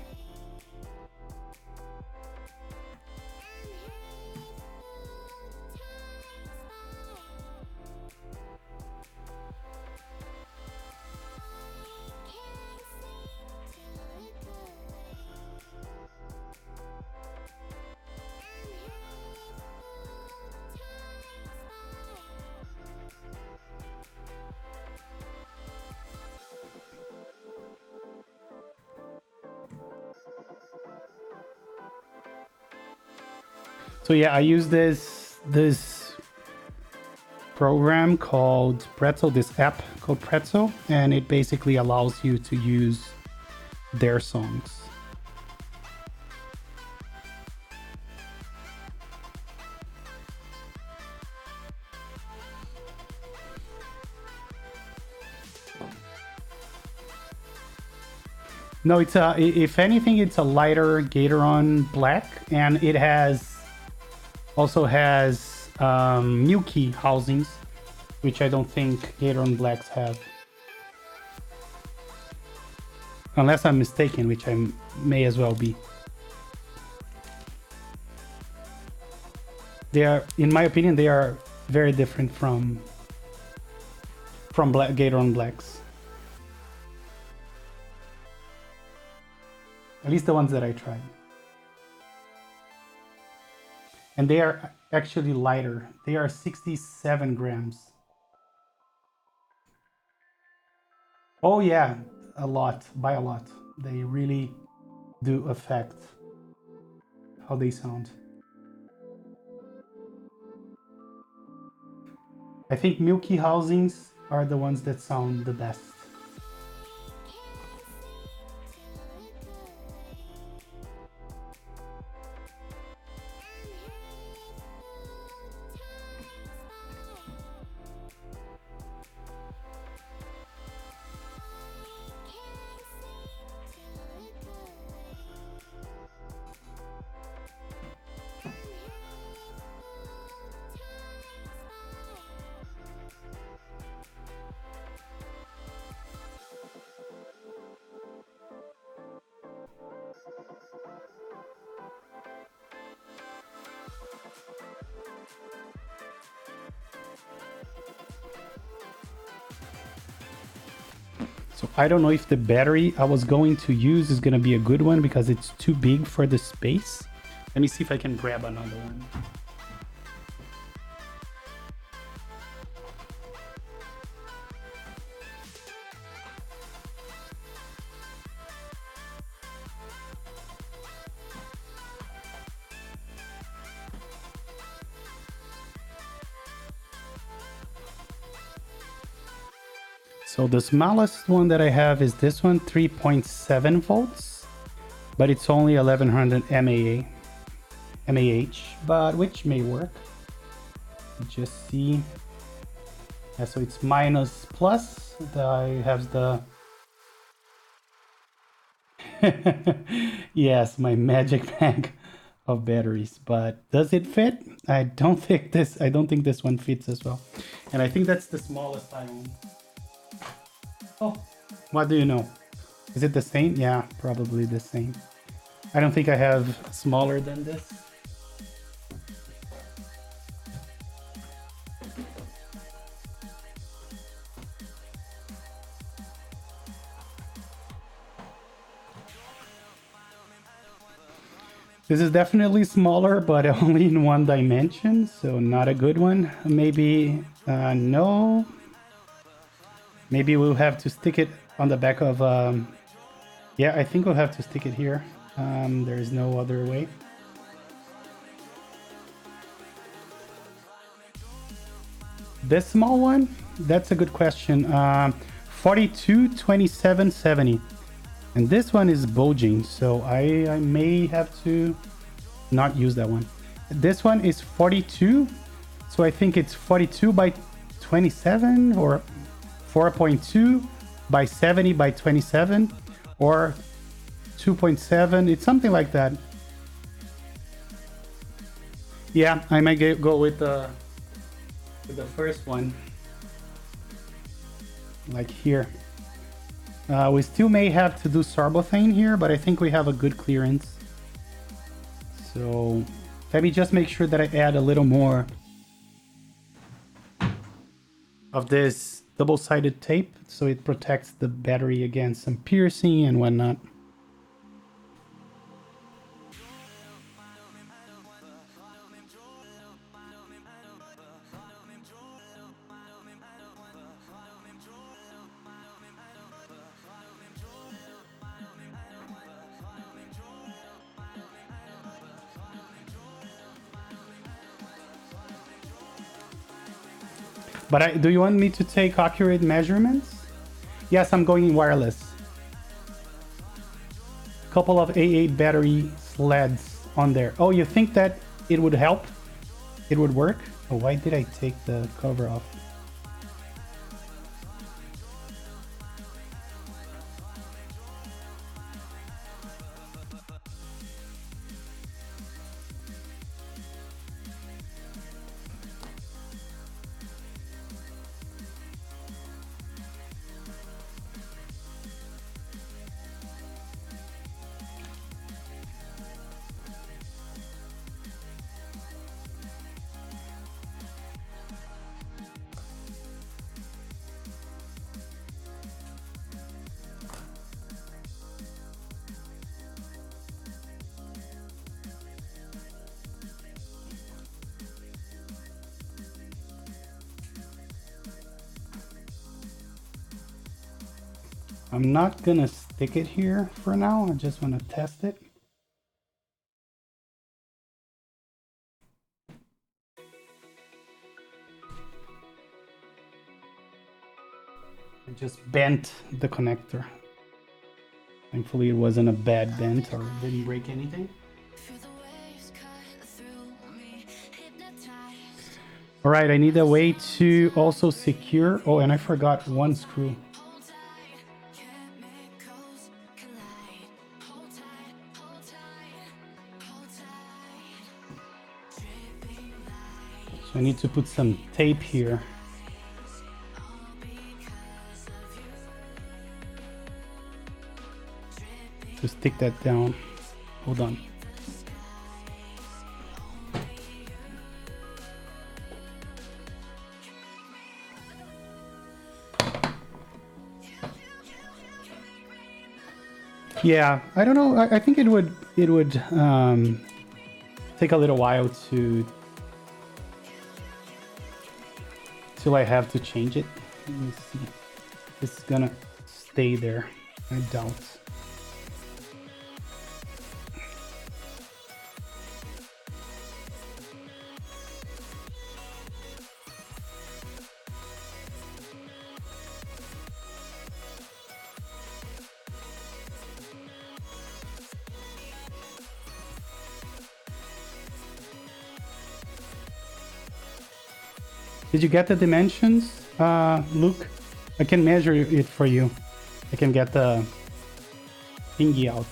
So yeah, I use this program called Pretzel, this app called Pretzel, and it basically allows you to use their songs. No, it's if anything, it's a lighter Gateron black, and it also has milky housings, which I don't think Gateron blacks have, unless I'm mistaken, which I may as well be. They are, in my opinion, they are very different from Gateron blacks. At least the ones that I tried. And they are actually lighter. They are 67 grams. Oh yeah, a lot, by a lot. They really do affect how they sound. I think milky housings are the ones that sound the best. So I don't know if the battery I was going to use is going to be a good one because it's too big for the space. Let me see if I can grab another one. So the smallest one that I have is this one, 3.7 volts, but it's only 1100 mAh, but which may work. Just see. Yeah, so it's minus plus. I have the yes, my magic bag of batteries. But does it fit? I don't think this one fits as well. And I think that's the smallest I own. Oh, what do you know? Is it the same? Yeah, probably the same. I don't think I have smaller than this. This is definitely smaller, but only in one dimension, so not a good one. Maybe, no. Maybe we'll have to stick it on the back of, yeah, I think we'll have to stick it here. There is no other way. This small one? That's a good question. 42, 27, 70. And this one is bulging, so I may have to not use that one. This one is 42, so I think it's 42 by 27 or 4.2 by 70 by 27 or 2.7. It's something like that. Yeah, I might go with the first one, like here. We still may have to do sarbothane here, but I think we have a good clearance. So let me just make sure that I add a little more of this double-sided tape so it protects the battery against some piercing and whatnot. But do you want me to take accurate measurements? Yes, I'm going in wireless. Couple of AA battery sleds on there. Oh, you think that it would help? It would work? Oh, why did I take the cover off? I'm not gonna stick it here for now. I just want to test it. I just bent the connector. Thankfully it wasn't a bad bent or didn't break anything. All right, I need a way to also secure. Oh, and I forgot one screw. So I need to put some tape here. To stick that down. Hold on. Yeah, I don't know. I think it would take a little while till I have to change it. Let me see. It's gonna stay there. I doubt. Did you get the dimensions, Luke? I can measure it for you. I can get the thingy out.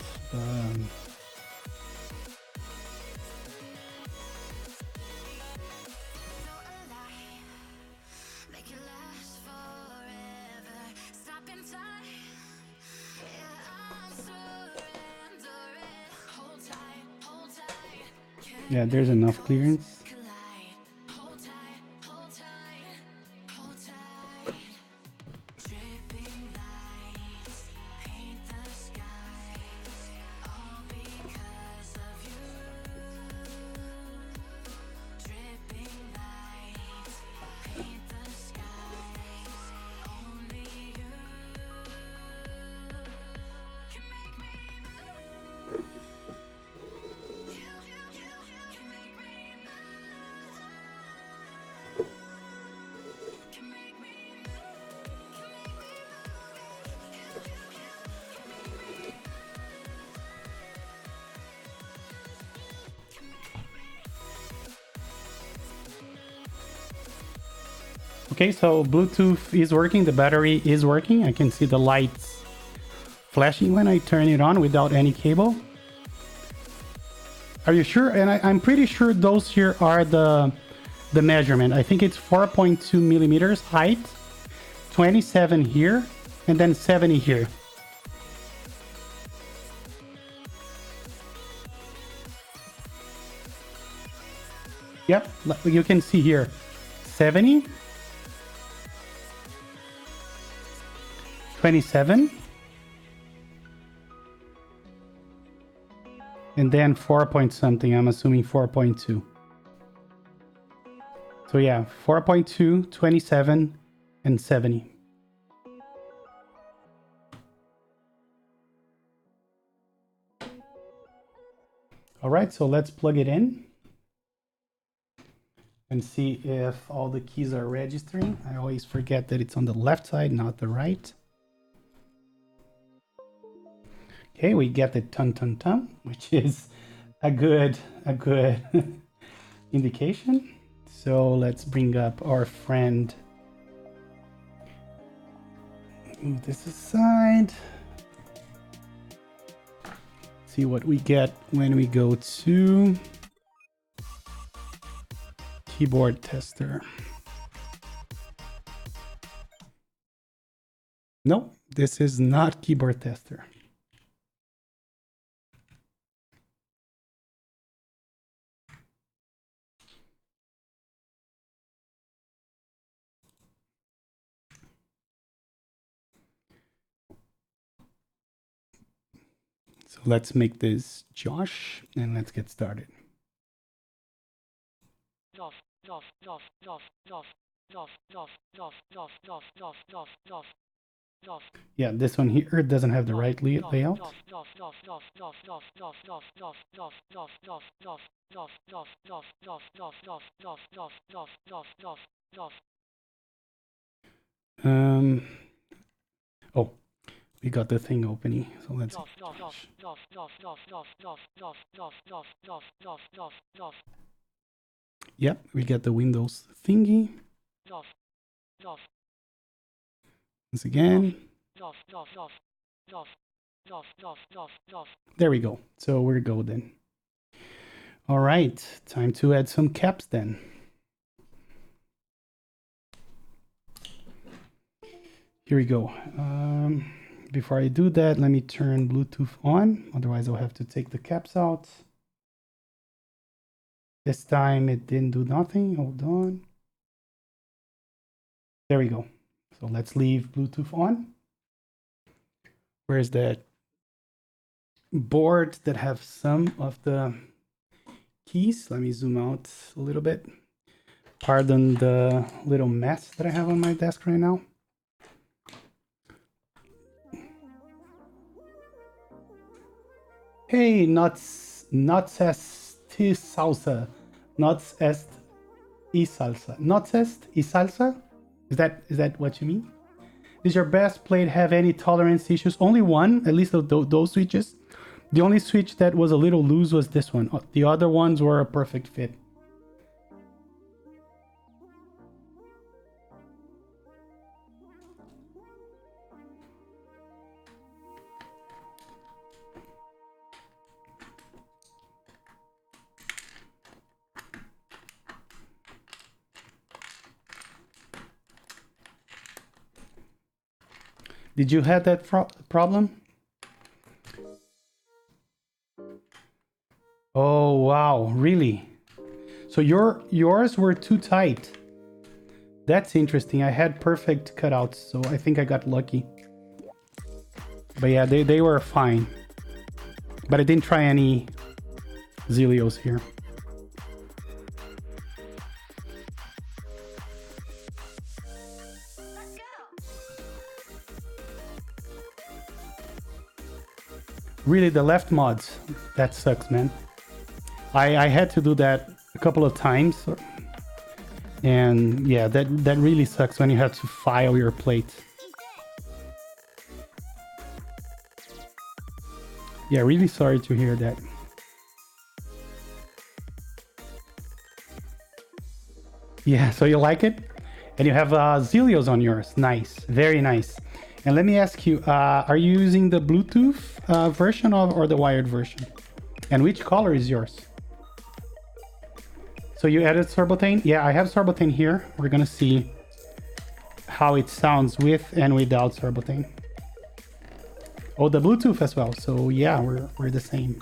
Yeah, there's enough clearance. Okay, so Bluetooth is working, the battery is working. I can see the lights flashing when I turn it on without any cable. Are you sure? And I'm pretty sure those here are the measurement. I think it's 4.2 millimeters height, 27 here, and then 70 here. Yep, you can see here, 70, 27, and then 4 point something. I'm assuming 4.2. So yeah, 4.2, 27, and 70. All right, so let's plug it in and see if all the keys are registering. I always forget that it's on the left side, not the right. Okay, we get the tum, which is a good indication. So let's bring up our friend. Move this aside. See what we get when we go to keyboard tester. No, this is not keyboard tester. So let's make this Josh and let's get started. Yeah, this one here doesn't have the right layout. Oh, we got the thing opening, so let's yep, we got the Windows thingy. Once again. There we go. So we're golden. All right, time to add some caps then. Here we go. Before I do that, let me turn Bluetooth on. Otherwise, I'll have to take the caps out. This time it didn't do nothing. Hold on. There we go. So let's leave Bluetooth on. Where's that board that have some of the keys? Let me zoom out a little bit. Pardon the little mess that I have on my desk right now. Hey, nuts est salsa. Nuts est y salsa. Nuts est y salsa? Is that what you mean? Does your best plate have any tolerance issues? Only one, at least those switches. The only switch that was a little loose was this one. The other ones were a perfect fit. Did you have that problem? Oh, wow, really? So yours were too tight. That's interesting. I had perfect cutouts, so I think I got lucky. But yeah, they were fine. But I didn't try any Zelios here. Really, the left mods, that sucks, man. I had to do that a couple of times. And yeah, that really sucks when you have to file your plate. Yeah, really sorry to hear that. Yeah, so you like it? And you have Zelios on yours. Nice, very nice. And let me ask you, are you using the Bluetooth version or the wired version? And which color is yours? So you added Sorbotane? Yeah, I have Sorbotane here. We're gonna see how it sounds with and without Sorbotane. Oh, the Bluetooth as well. So yeah, we're the same.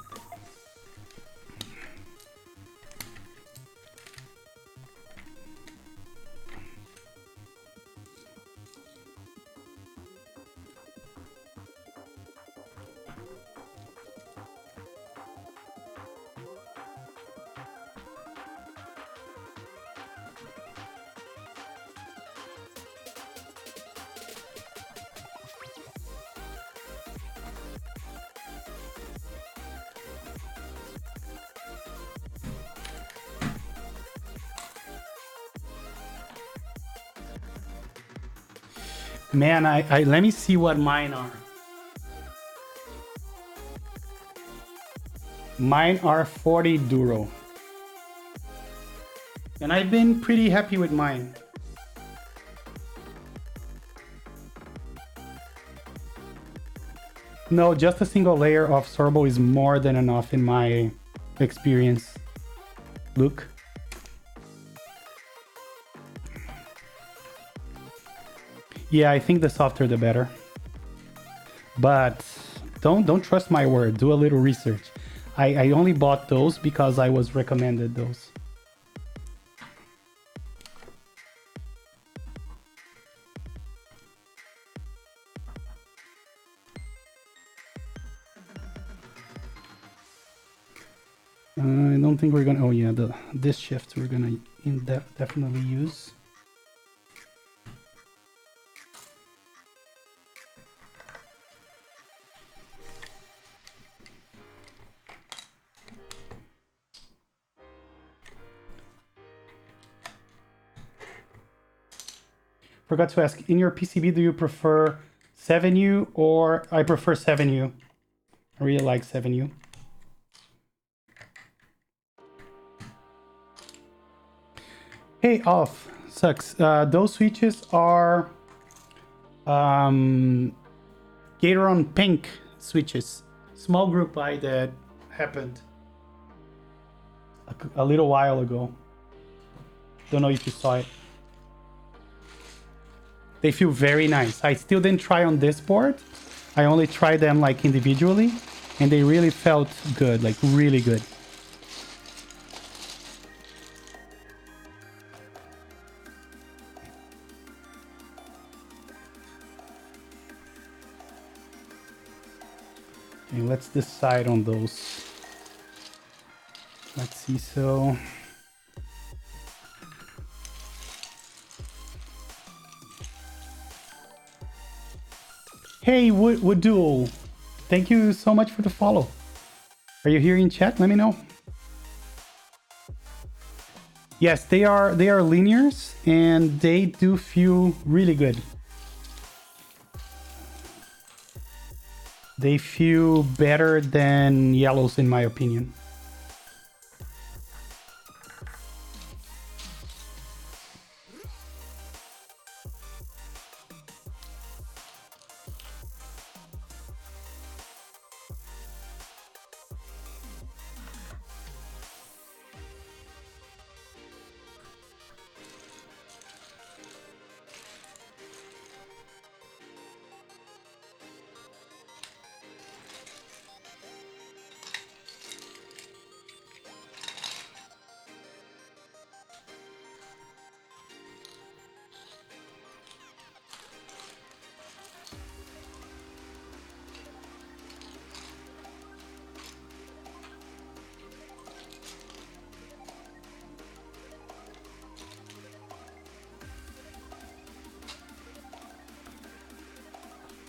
Man, I let me see what mine are. Mine are 40 Duro. And I've been pretty happy with mine. No, just a single layer of Sorbo is more than enough in my experience. Look. Yeah, I think the softer the better. But don't trust my word. Do a little research. I only bought those because I was recommended those. I don't think we're gonna. Oh yeah, this shift we're gonna definitely use. Forgot to ask, in your PCB, do you prefer 7U or I prefer 7U? I really like 7U. Hey, off. Sucks. Those switches are Gateron pink switches. Small group buy that happened a little while ago. Don't know if you saw it. They feel very nice. I still didn't try on this board. I only tried them like individually and they really felt good, like really good. Okay, let's decide on those. Let's see, so... Hey, Wood Duel, thank you so much for the follow. Are you here in chat? Let me know. Yes, they are linears and they do feel really good. They feel better than yellows in my opinion.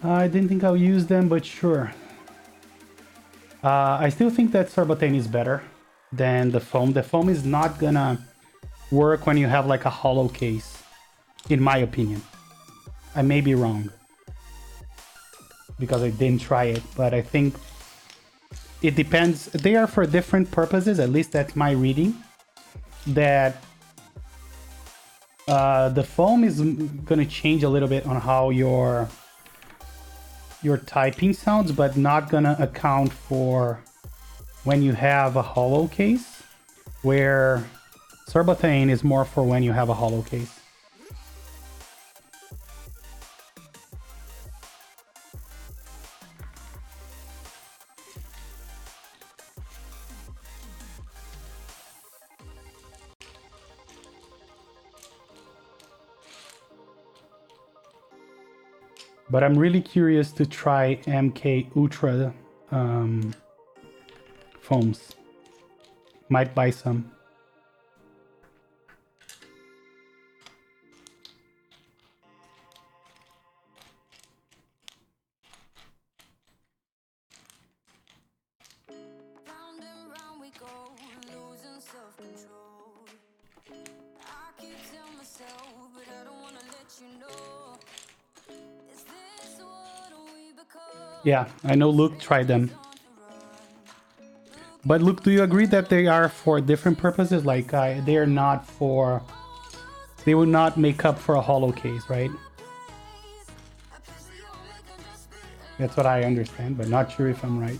I didn't think I'll use them, but sure. I still think that Sorbotane is better than the foam. The foam is not gonna work when you have like a hollow case, in my opinion. I may be wrong because I didn't try it, but I think it depends. They are for different purposes, at least that's my reading. That The foam is gonna change a little bit on how your typing sounds, but not gonna account for when you have a hollow case, where Surbethane is more for when you have a hollow case. But I'm really curious to try MK Ultra foams. Might buy some. Round and round we go, losing self-control. I keep telling myself, but I don't wanna let you know. Is this what we become? Yeah, I know Luke tried them. But Luke, do you agree that they are for different purposes? Like, they are not for... They will not make up for a hollow case, right? That's what I understand, but not sure if I'm right.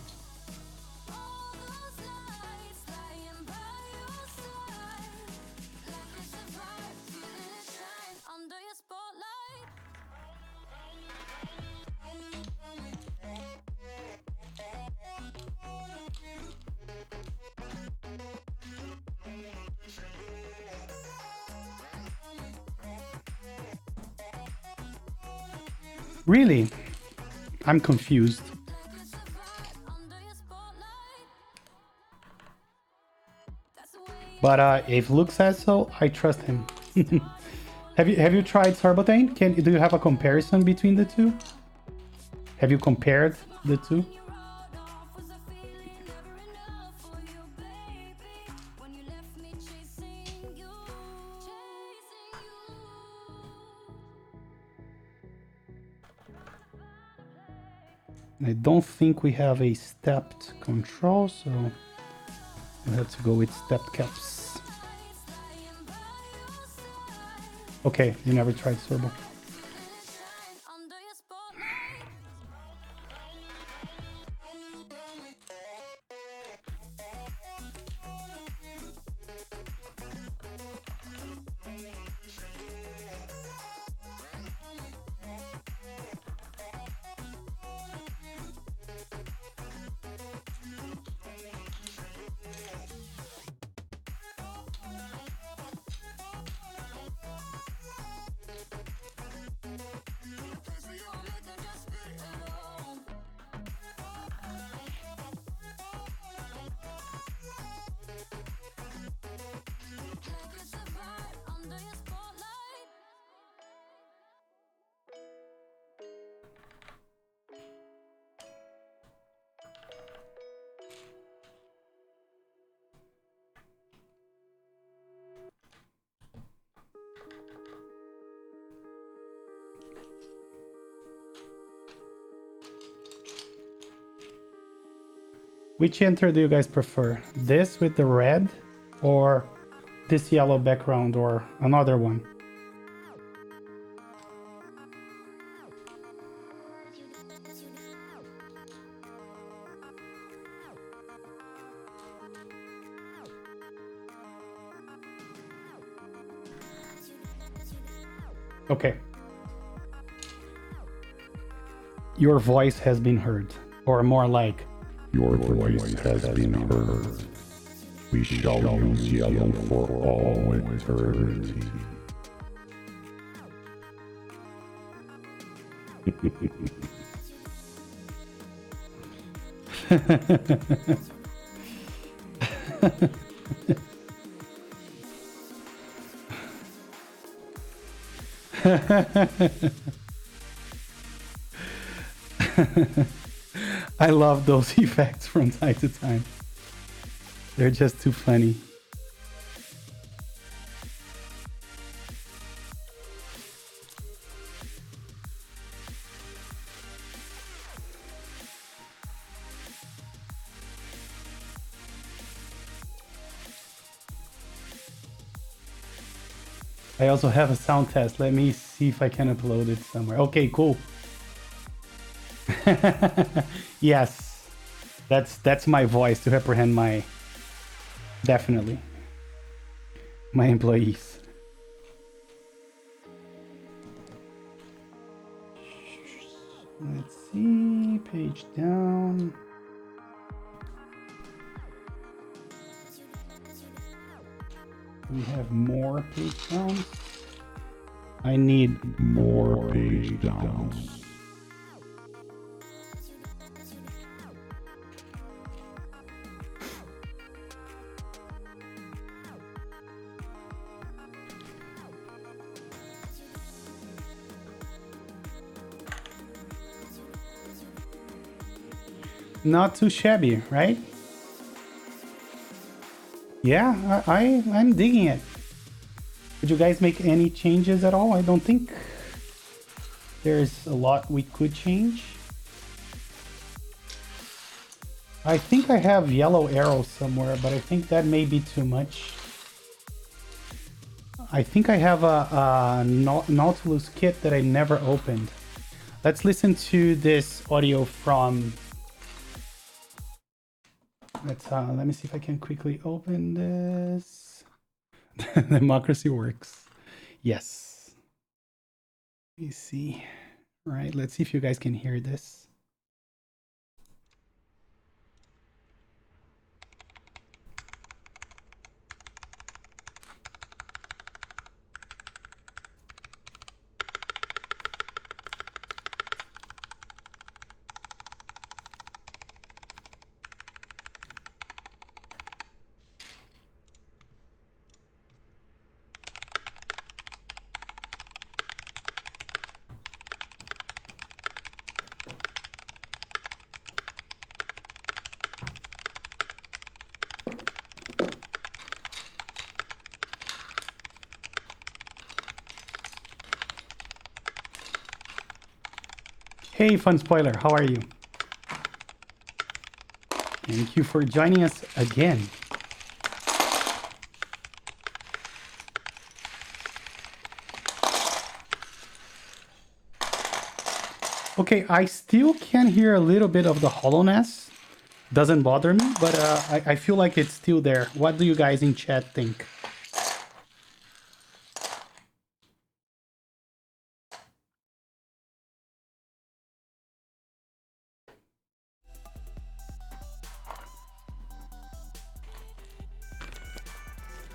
Really? I'm confused. But if Luke says so, I trust him. Have you tried Surbethane? Do you have a comparison between the two? Have you compared the two? I don't think we have a stepped control, so we'll have to go with stepped caps. Okay, you never tried Turbo. Which enter do you guys prefer? This with the red or this yellow background or another one? Okay. Your voice has been heard, or more like, your voice has been heard. We shall use yellow for all eternity. I love those effects from time to time. They're just too funny. I also have a sound test. Let me see if I can upload it somewhere. Okay, cool. Yes, that's my voice to represent my, definitely, my employees. Let's see, page down. We have more page downs. I need More page downs. not too shabby, right? Yeah, I'm digging it. Did you guys make any changes at all? I don't think there's a lot we could change. I think I have yellow arrows somewhere, but I think that may be too much. I think I have a Nautilus kit that I never opened. Let's listen to this audio from... let me see if I can quickly open this. Democracy works. Yes. Let me see. All right, let's see if you guys can hear this. Hey, Fun Spoiler, how are you? Thank you for joining us again. Okay, I still can hear a little bit of the hollowness. Doesn't bother me, but I feel like it's still there. What do you guys in chat think?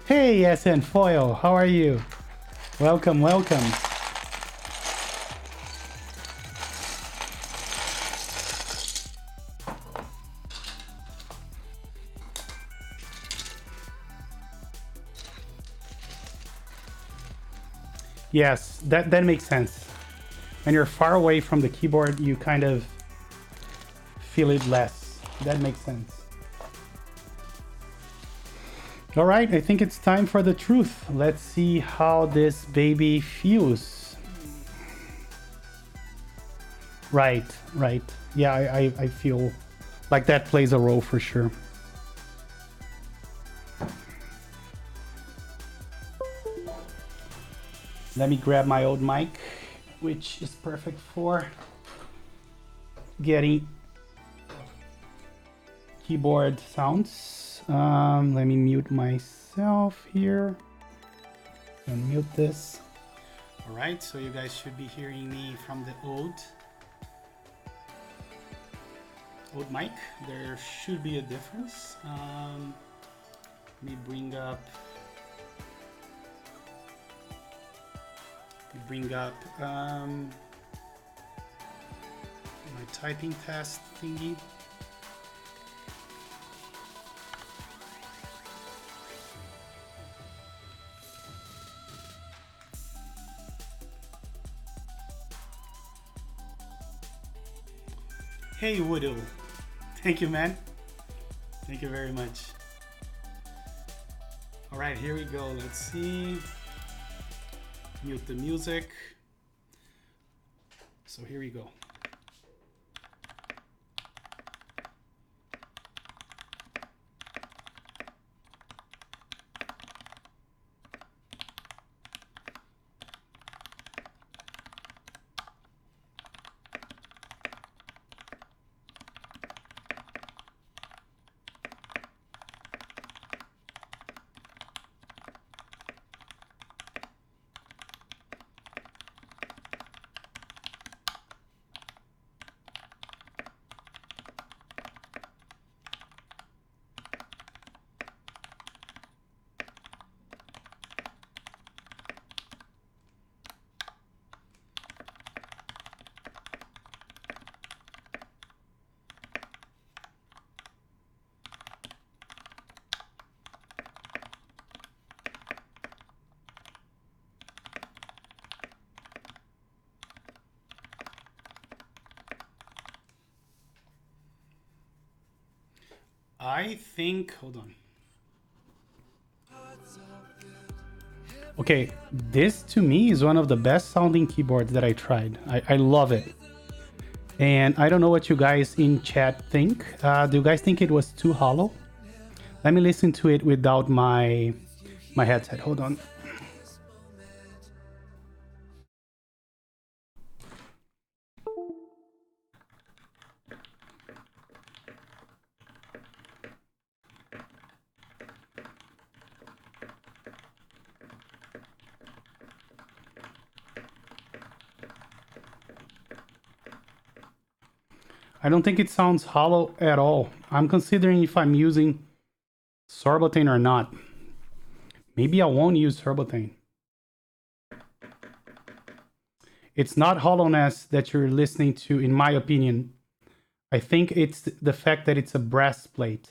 Hey, SN Foil, how are you? Welcome, welcome. Yes, that makes sense. When you're far away from the keyboard, you kind of feel it less. That makes sense. All right, I think it's time for the truth. Let's see how this baby feels. Right. Yeah, I feel like that plays a role for sure. Let me grab my old mic, which is perfect for getting keyboard sounds. Let me mute myself here and mute this. All right, so you guys should be hearing me from the old mic. There should be a difference. Let me bring up my typing test thingy. Hey Woodoo, thank you, man. Thank you very much. All right, here we go. Let's see. Mute the music. So here we go. I think, hold on. Okay, this to me is one of the best sounding keyboards that I tried. I love it. And I don't know what you guys in chat think. Do you guys think it was too hollow? Let me listen to it without my headset. Hold on. I don't think it sounds hollow at all. I'm considering if I'm using Sorbotane or not. Maybe I won't use Sorbotane. It's not hollowness that you're listening to, in my opinion. I think it's the fact that it's a brass plate.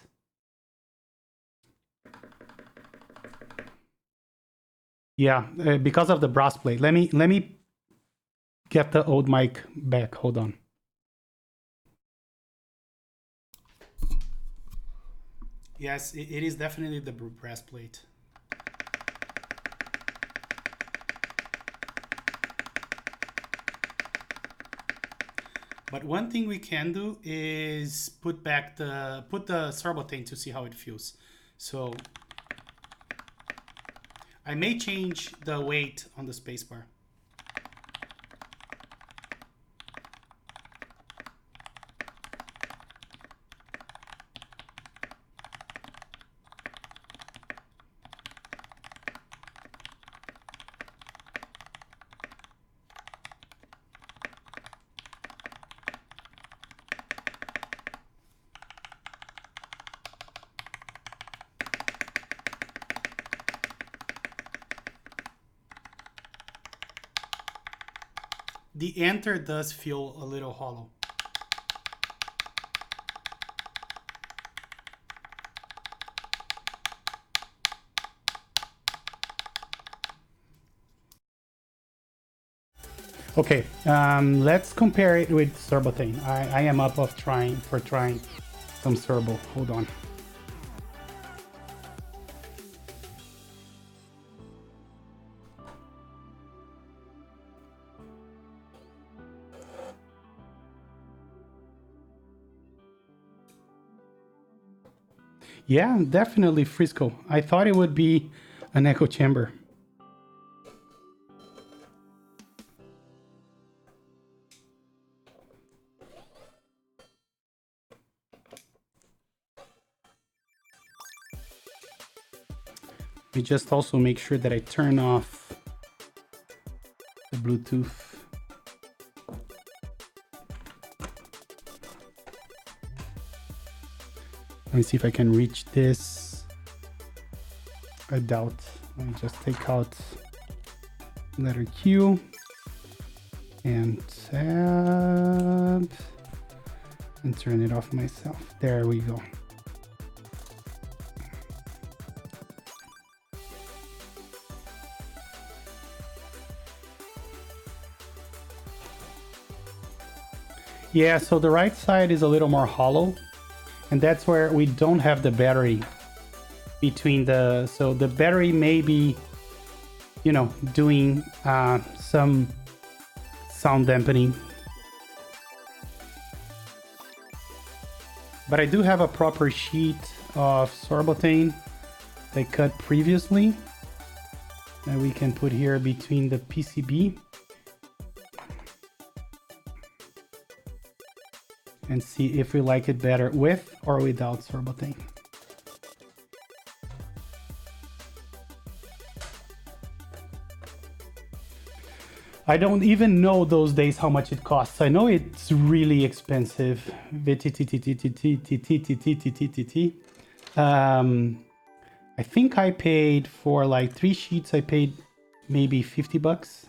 Yeah, because of the brass plate. Let me get the old mic back. Hold on. Yes, it is definitely the brass plate. But one thing we can do is put the Sorbotane to see how it feels. So I may change the weight on the spacebar. The enter does feel a little hollow. Okay, let's compare it with Sorbotane. I am up for trying some Sorbo. Hold on. Yeah, definitely Frisco. I thought it would be an echo chamber. Let me just also make sure that I turn off the Bluetooth. Let me see if I can reach this. I doubt. Let me just take out letter Q and tab and turn it off myself. There we go. Yeah, so the right side is a little more hollow, and that's where we don't have the battery between the, so the battery may be, you know, doing some sound dampening. But I do have a proper sheet of Sorbotane I cut previously that we can put here between the PCB and see if we like it better with or without Sorbotane. I don't even know those days how much it costs. I know it's really expensive. I think I paid for like 3 sheets, I paid maybe 50 bucks.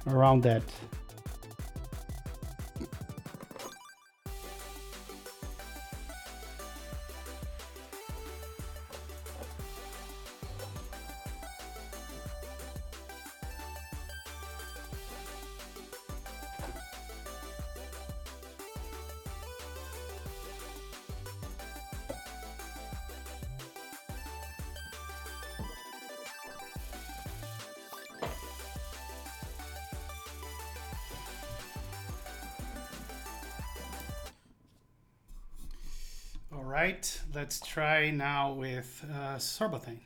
Around that. right, let's try now with Sorbethane.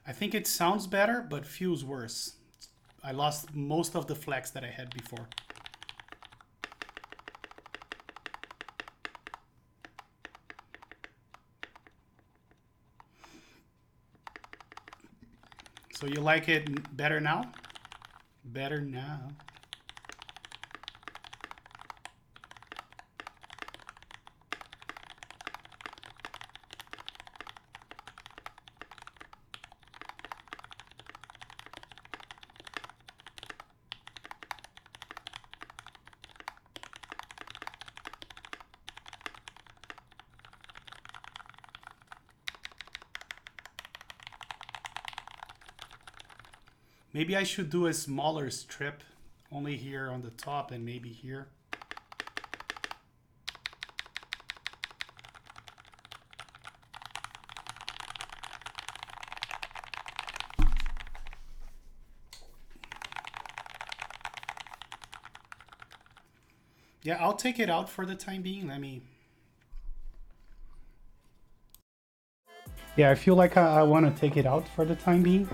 I think it sounds better, but feels worse. I lost most of the flex that I had before. So you like it better now? Better now. Maybe I should do a smaller strip, only here on the top and maybe here. Yeah, I'll take it out for the time being. Let me... Yeah, I feel like I want to take it out for the time being.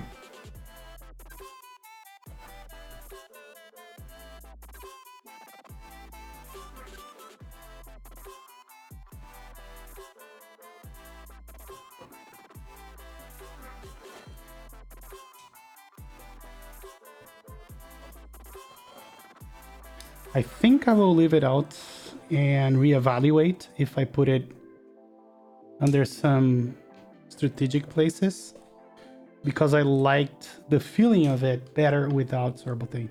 I think I will leave it out and reevaluate if I put it under some strategic places, because I liked the feeling of it better without Sorbethane.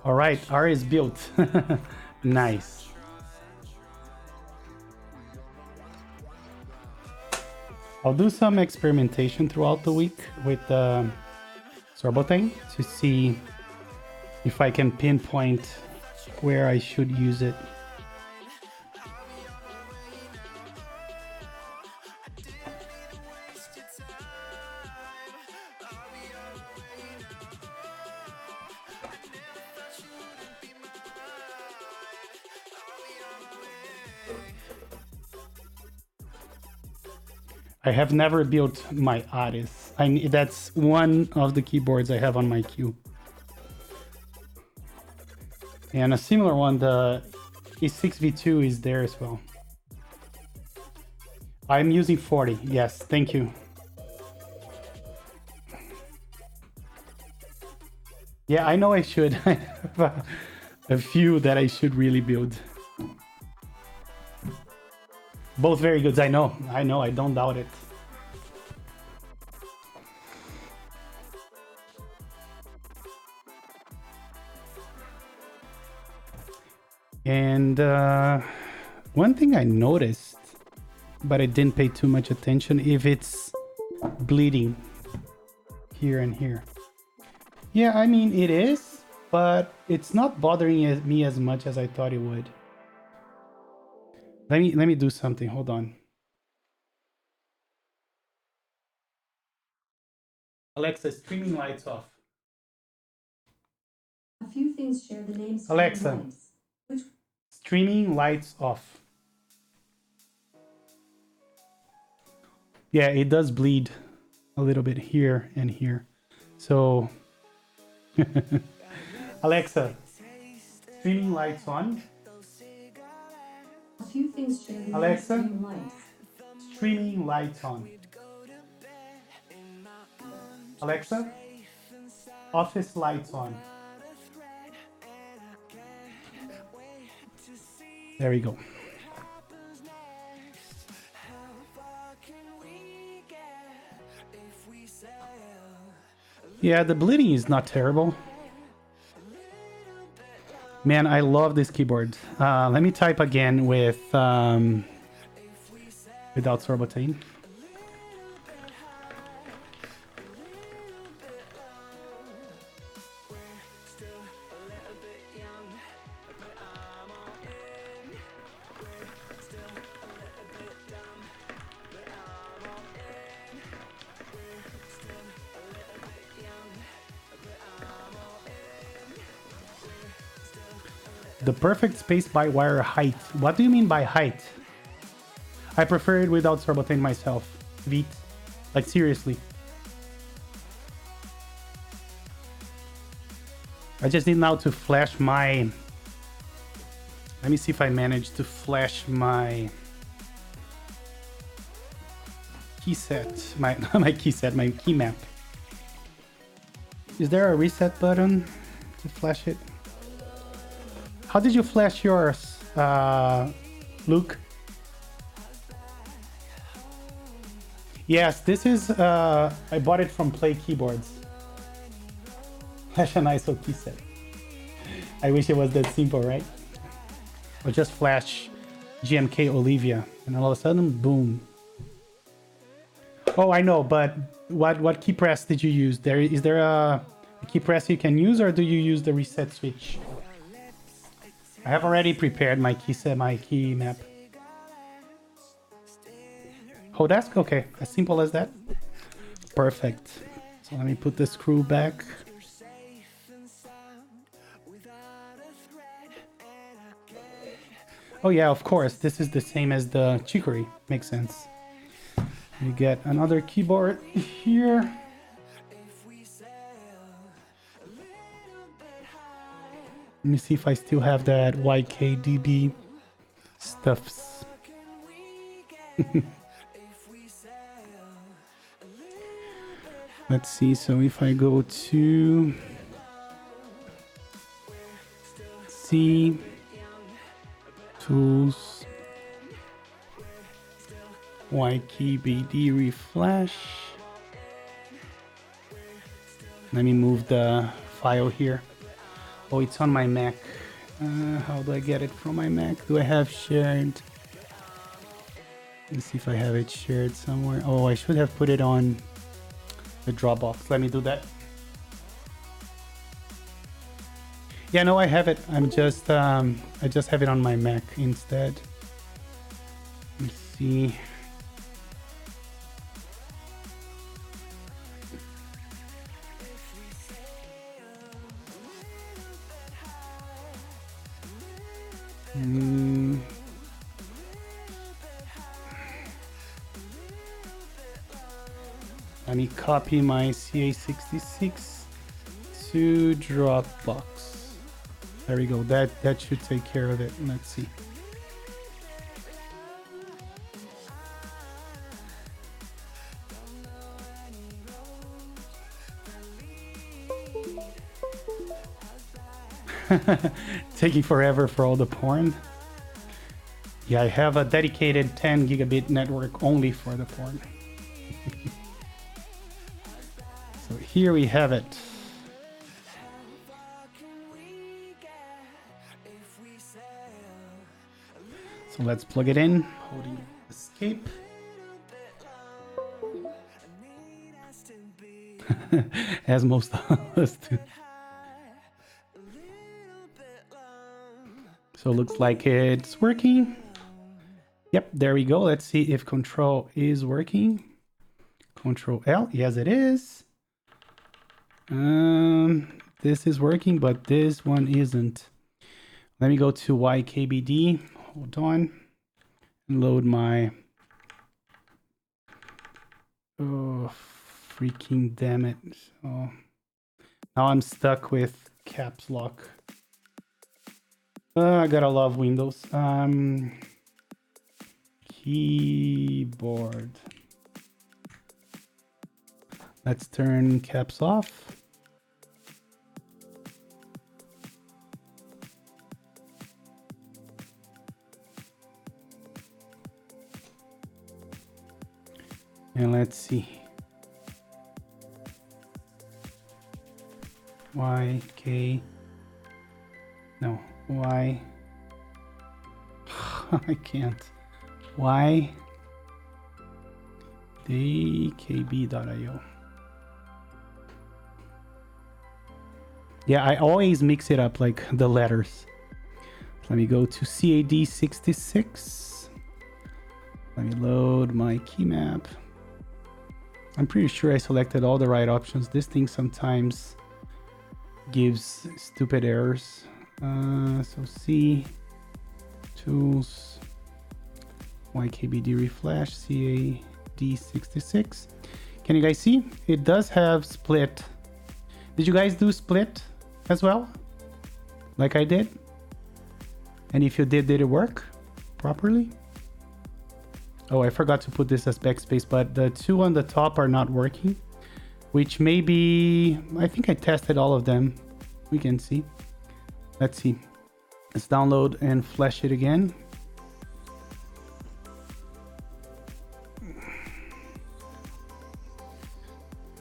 All right, R is built. Nice. I'll do some experimentation throughout the week with Sorbethane to see if I can pinpoint where I should use it. I have never built my Otis. That's one of the keyboards I have on my queue. And a similar one, the E6V2 is there as well. I'm using 40, yes, thank you. Yeah, I know I should. I have a few that I should really build. Both very good, I know, I don't doubt it. And one thing I noticed, but I didn't pay too much attention, if it's bleeding here and here. Yeah, I mean, it is, but it's not bothering me as much as I thought it would. Let me do something. Hold on. Alexa, streaming lights off. A few things share the name Alexa, streaming lights off. Yeah, it does bleed a little bit here and here. So, Alexa, streaming lights on. A few things share the Alexa, name lights. streaming lights on. Alexa, office lights on. There we go. Yeah, the bleeding is not terrible. Man, I love this keyboard. Let me type again with without sorbitane. The perfect space by wire height. What do you mean by height? I prefer it without sorbitane myself. Vit. Like seriously. I just need now to flash my... Let me see if I manage to flash my keyset. My keyset, my key map. Is there a reset button to flash it? How did you flash yours, Luke? Yes, this is, I bought it from Play Keyboards. Flash an ISO keyset. I wish it was that simple, right? Or just flash GMK Olivia, and all of a sudden, boom. Oh, I know, but what key press did you use? Is there a key press you can use, or do you use the reset switch? I have already prepared my keyset, my key map. Oh, that's okay. As simple as that. Perfect. So let me put the screw back. Oh yeah, of course. This is the same as the chicory. Makes sense. You get another keyboard here. Let me see if I still have that YKDB stuffs. Let's see. So if I go to C, Tools, YKBD reflash. Let me move the file here. Oh, it's on my Mac. How do I get it from my Mac? Do I have shared? Let's see if I have it shared somewhere. Oh, I should have put it on the Dropbox. Let me do that. Yeah, no, I have it. I'm just, I just have it on my Mac instead. Let's see. Let me copy my CA66 to Dropbox. There we go. That should take care of it. Let's see. Taking forever for all the porn. Yeah, I have a dedicated 10 gigabit network only for the porn. So here we have it. So let's plug it in, holding escape. As most of us do. So it looks like it's working. Yep, there we go. Let's see if control is working. Control L, yes it is. This is working, but this one isn't. Let me go to YKBD. Hold on. And load my... Oh, freaking damn it. So now I'm stuck with caps lock. I gotta love Windows. Keyboard. Let's turn caps off. And let's see. Y, K. No, Y. I can't. Y. DKB.io. Yeah, I always mix it up like the letters. Let me go to CA66. Let me load my key map. I'm pretty sure I selected all the right options. This thing sometimes gives stupid errors. So C, tools, YKBD reflash, CA66. Can you guys see? It does have split. Did you guys do split as well? Like I did? And if you did it work properly? Oh, I forgot to put this as backspace, but the two on the top are not working, which may be, I think I tested all of them. We can see. Let's see. Let's download and flash it again.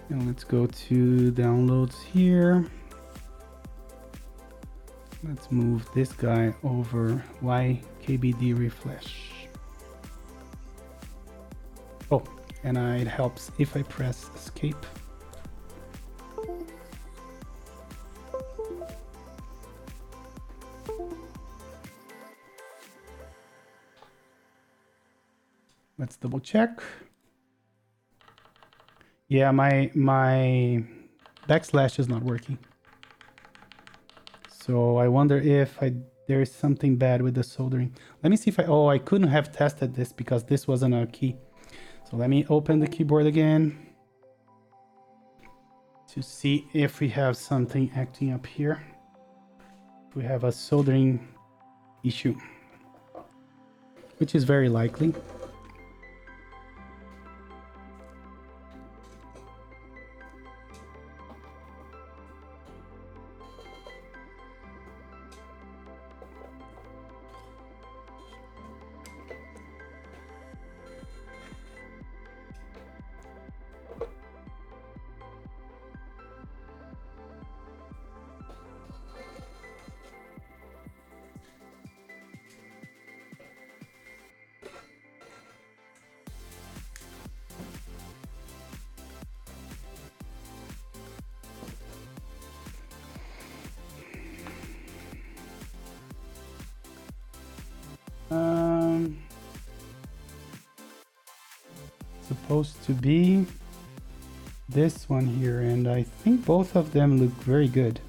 And let's go to downloads here. Let's move this guy over YKBD refresh. Oh, and it helps if I press escape. Let's double check. Yeah, my backslash is not working. So I wonder if there's something bad with the soldering. Let me see if I couldn't have tested this because this wasn't a key. So let me open the keyboard again to see if we have something acting up here. If we have a soldering issue, which is very likely. Supposed to be this one here, and I think both of them look very good.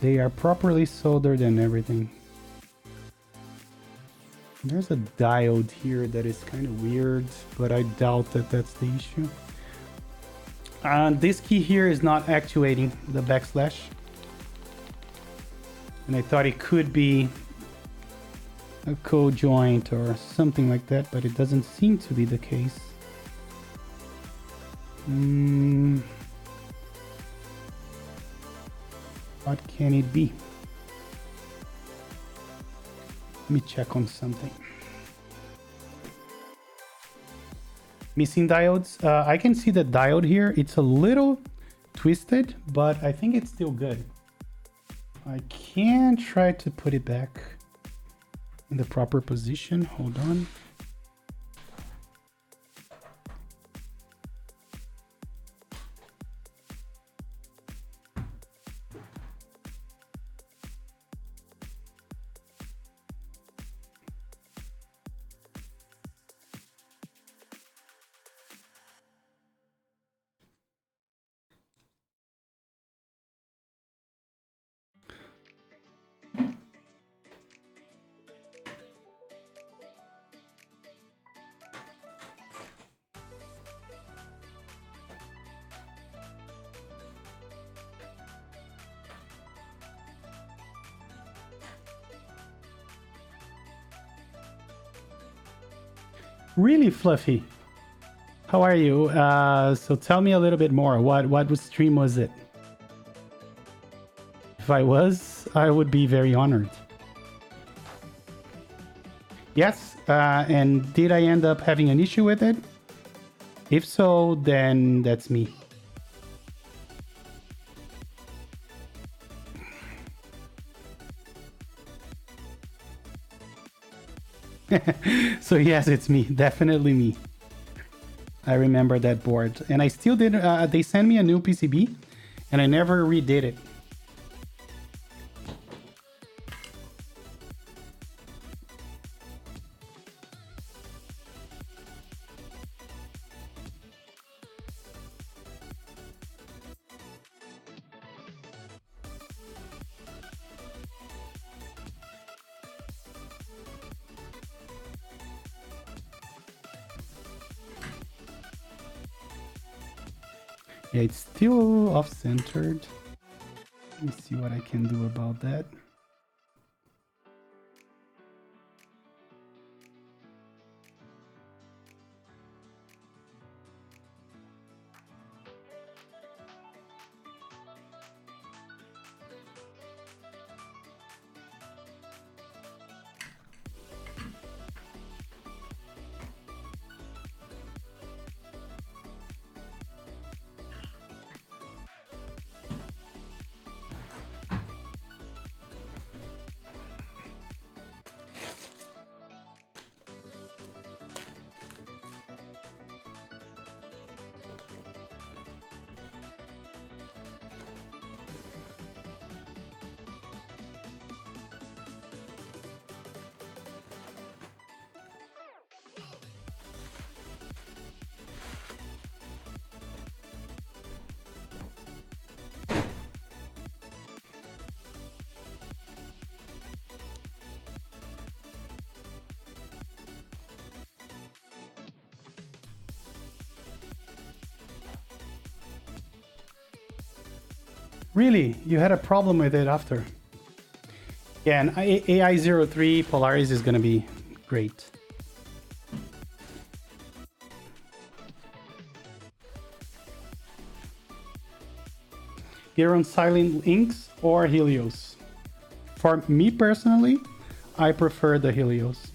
They are properly soldered and everything. There's a diode here that is kind of weird, but I doubt that that's the issue. This key here is not actuating the backslash, and I thought it could be a co-joint or something like that, but it doesn't seem to be the case. What can it be? Let me check on something. Missing diodes. I can see the diode here. It's a little twisted, but I think it's still good. I can try to put it back in the proper position. Hold on. Really, Fluffy. How are you? So tell me a little bit more. What stream was it? If I was, I would be very honored. Yes, and did I end up having an issue with it? If so, then that's me. So yes, it's me, definitely me. I remember that board, and I still did. They sent me a new PCB, and I never redid it. Yeah, it's still off-centered. Let me see what I can do about that. Really? You had a problem with it after? Yeah, and AI03 Polaris is gonna be great. Gateron Silent Inks or Helios? For me personally, I prefer the Helios.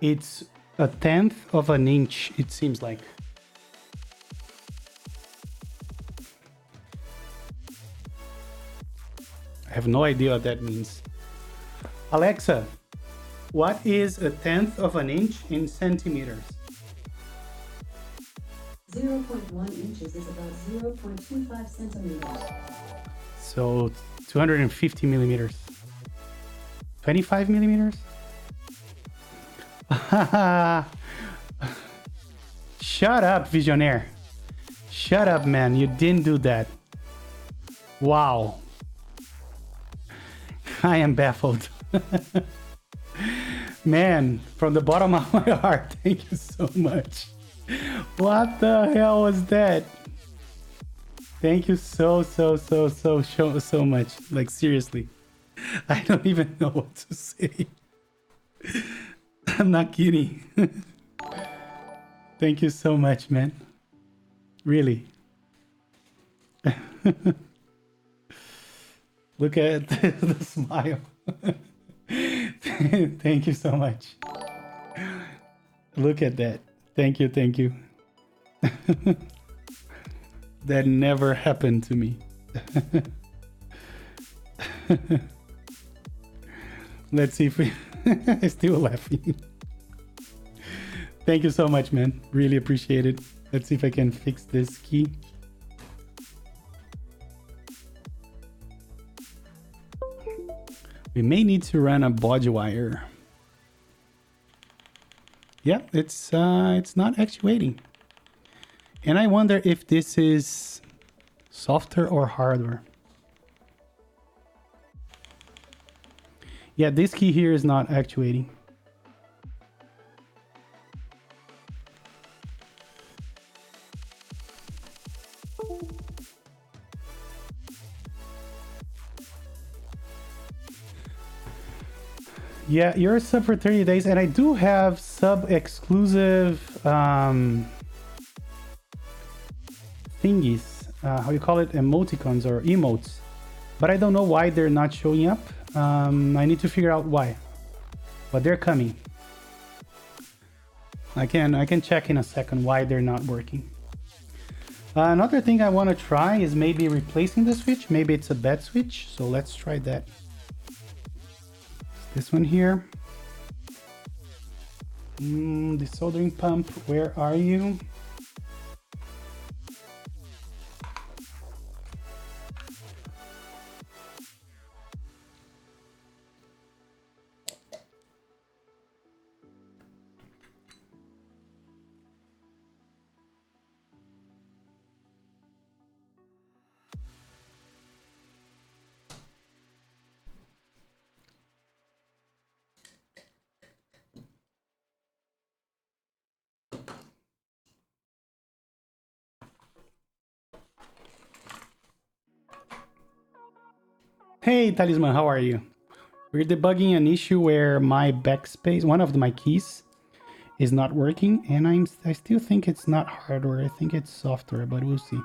It's 1/10 of an inch, it seems like. I have no idea what that means. Alexa, what is 1/10 of an inch in centimeters? 0.1 inches is about 0.25 centimeters. So 250 millimeters. 25 millimeters? Shut up, Visionaire. Shut up, man. You didn't do that. Wow. I am baffled. Man, from the bottom of my heart, thank you so much. What the hell was that? Thank you so much. Like, seriously. I don't even know what to say. I'm not kidding. Thank you so much, man. Really. Look at the smile. Thank you so much. Look at that. Thank you. That never happened to me. Let's see if we still laughing. Thank you so much, man. Really appreciate it. Let's see if I can fix this key. We may need to run a body wire. Yeah, it's not actuating. And I wonder if this is software or hardware. Yeah, this key here is not actuating. Yeah, you're a sub for 30 days, and I do have sub-exclusive thingies. How you call it? Emoticons or emotes. But I don't know why they're not showing up. I need to figure out why. But they're coming. I can check in a second why they're not working. Another thing I want to try is maybe replacing the switch. Maybe it's a bad switch. So let's try that. This one here. The soldering pump, where are you? Hey Talisman, how are you? We're debugging an issue where my backspace, one of my keys, is not working, and I still think it's not hardware. I think it's software, but we'll see.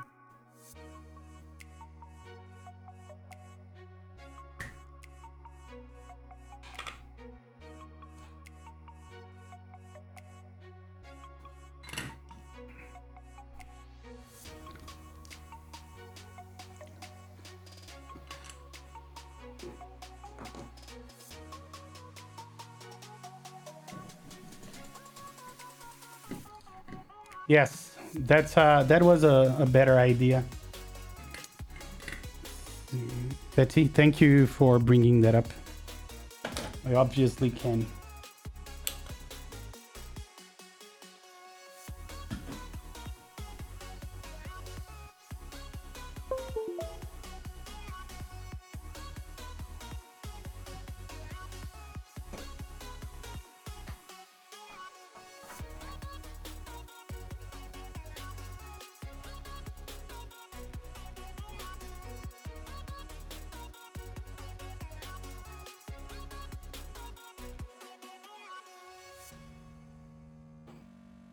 Yes, that was a better idea. Betty, thank you for bringing that up. I obviously can.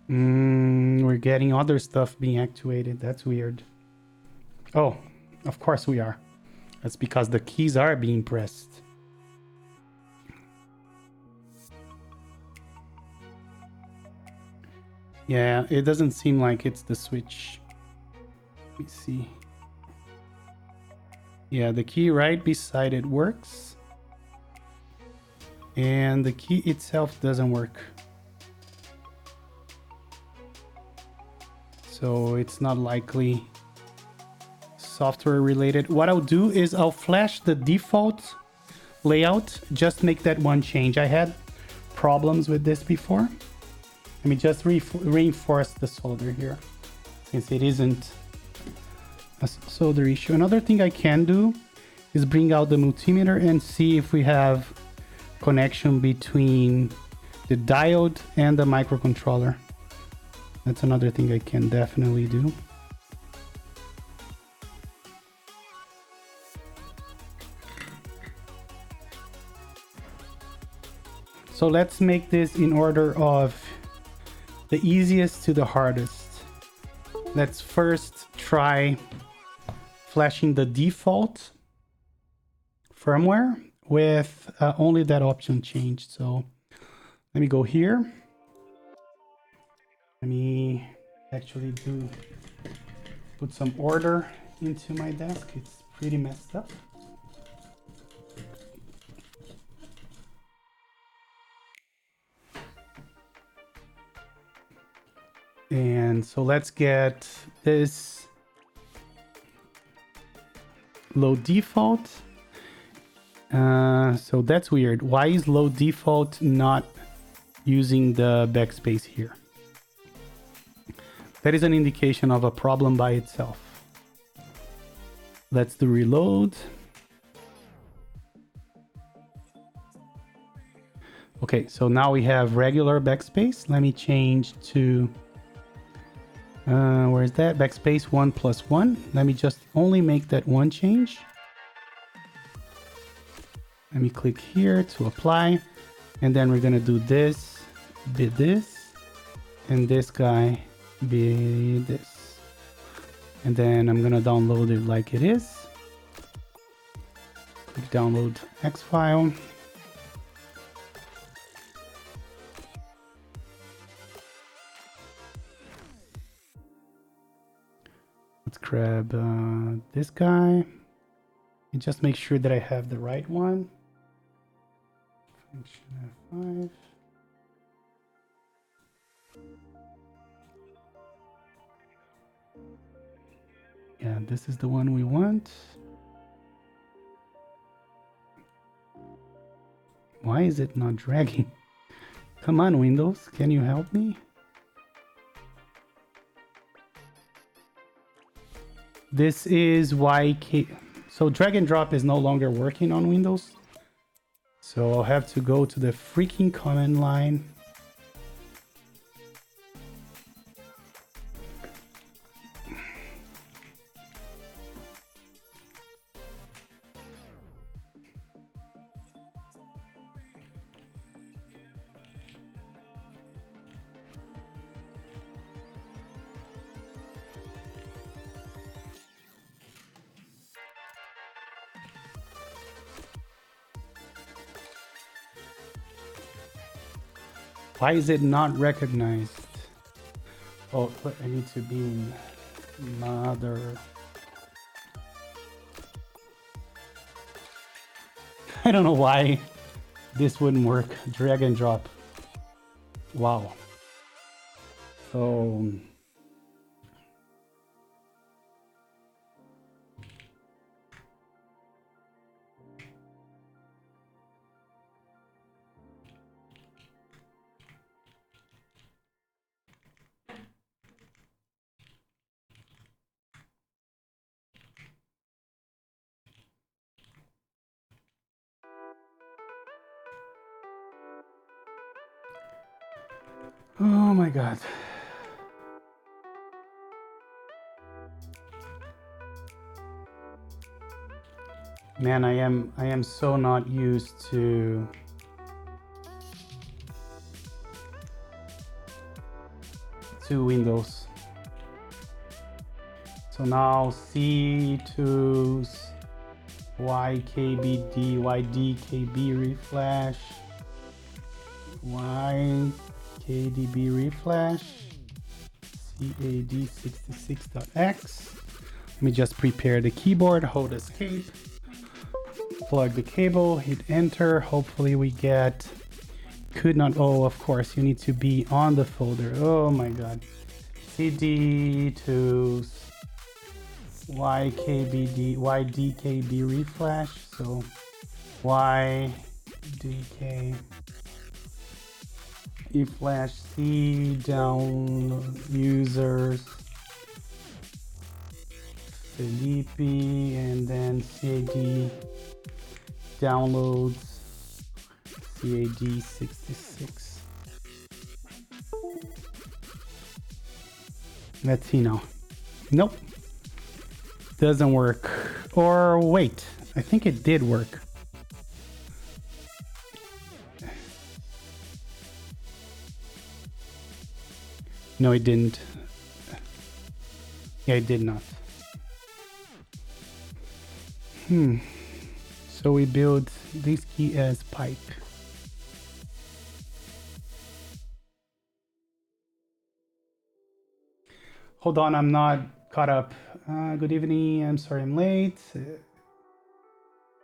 We're getting other stuff being actuated. That's weird. Oh, of course we are. That's because the keys are being pressed. Yeah, it doesn't seem like it's the switch. Let me see. Yeah, the key right beside it works. And the key itself doesn't work. So it's not likely software related. What I'll do is I'll flash the default layout, just make that one change. I had problems with this before. Let me just reinforce the solder here, since it isn't a solder issue. Another thing I can do is bring out the multimeter and see if we have connection between the diode and the microcontroller. That's another thing I can definitely do. So let's make this in order of the easiest to the hardest. Let's first try flashing the default firmware with only that option changed. So let me go here. Let me actually put some order into my desk. It's pretty messed up. And so let's get this low default. So that's weird. Why is low default not using the backspace here? That is an indication of a problem by itself. Let's do reload. Okay, so now we have regular backspace. Let me change to, where is that? Backspace 1+1. Let me just only make that one change. Let me click here to apply. And then we're gonna do this, be this, and this guy be this. And then I'm gonna download it like it is. Click download X file. Let's grab this guy and just make sure that I have the right one. Function F5. Yeah, this is the one we want. Why is it not dragging? Come on, Windows, can you help me? This is YK. So drag and drop is no longer working on Windows. So I'll have to go to the freaking command line. Why is it not recognized? Oh, I need to be in mother. I don't know why this wouldn't work. Drag and drop. Wow. So oh my god. Man, I am so not used to Windows. So now C2's YKBD, YDKB reflash, YKDB reflash, CA66.x. Let me just prepare the keyboard, hold escape, plug the cable, hit enter. Hopefully we get, could not, oh, of course, you need to be on the folder. Oh my god. CD to YKBD, YDKB reflash. So YDK reflash C down users Felipe, and then CAD downloads CA66. Let's see now. Nope. Doesn't work. Or wait, I think it did work. No, it didn't. Yeah, it did not. So we build this key as pipe. Hold on, I'm not caught up. Good evening, I'm sorry I'm late.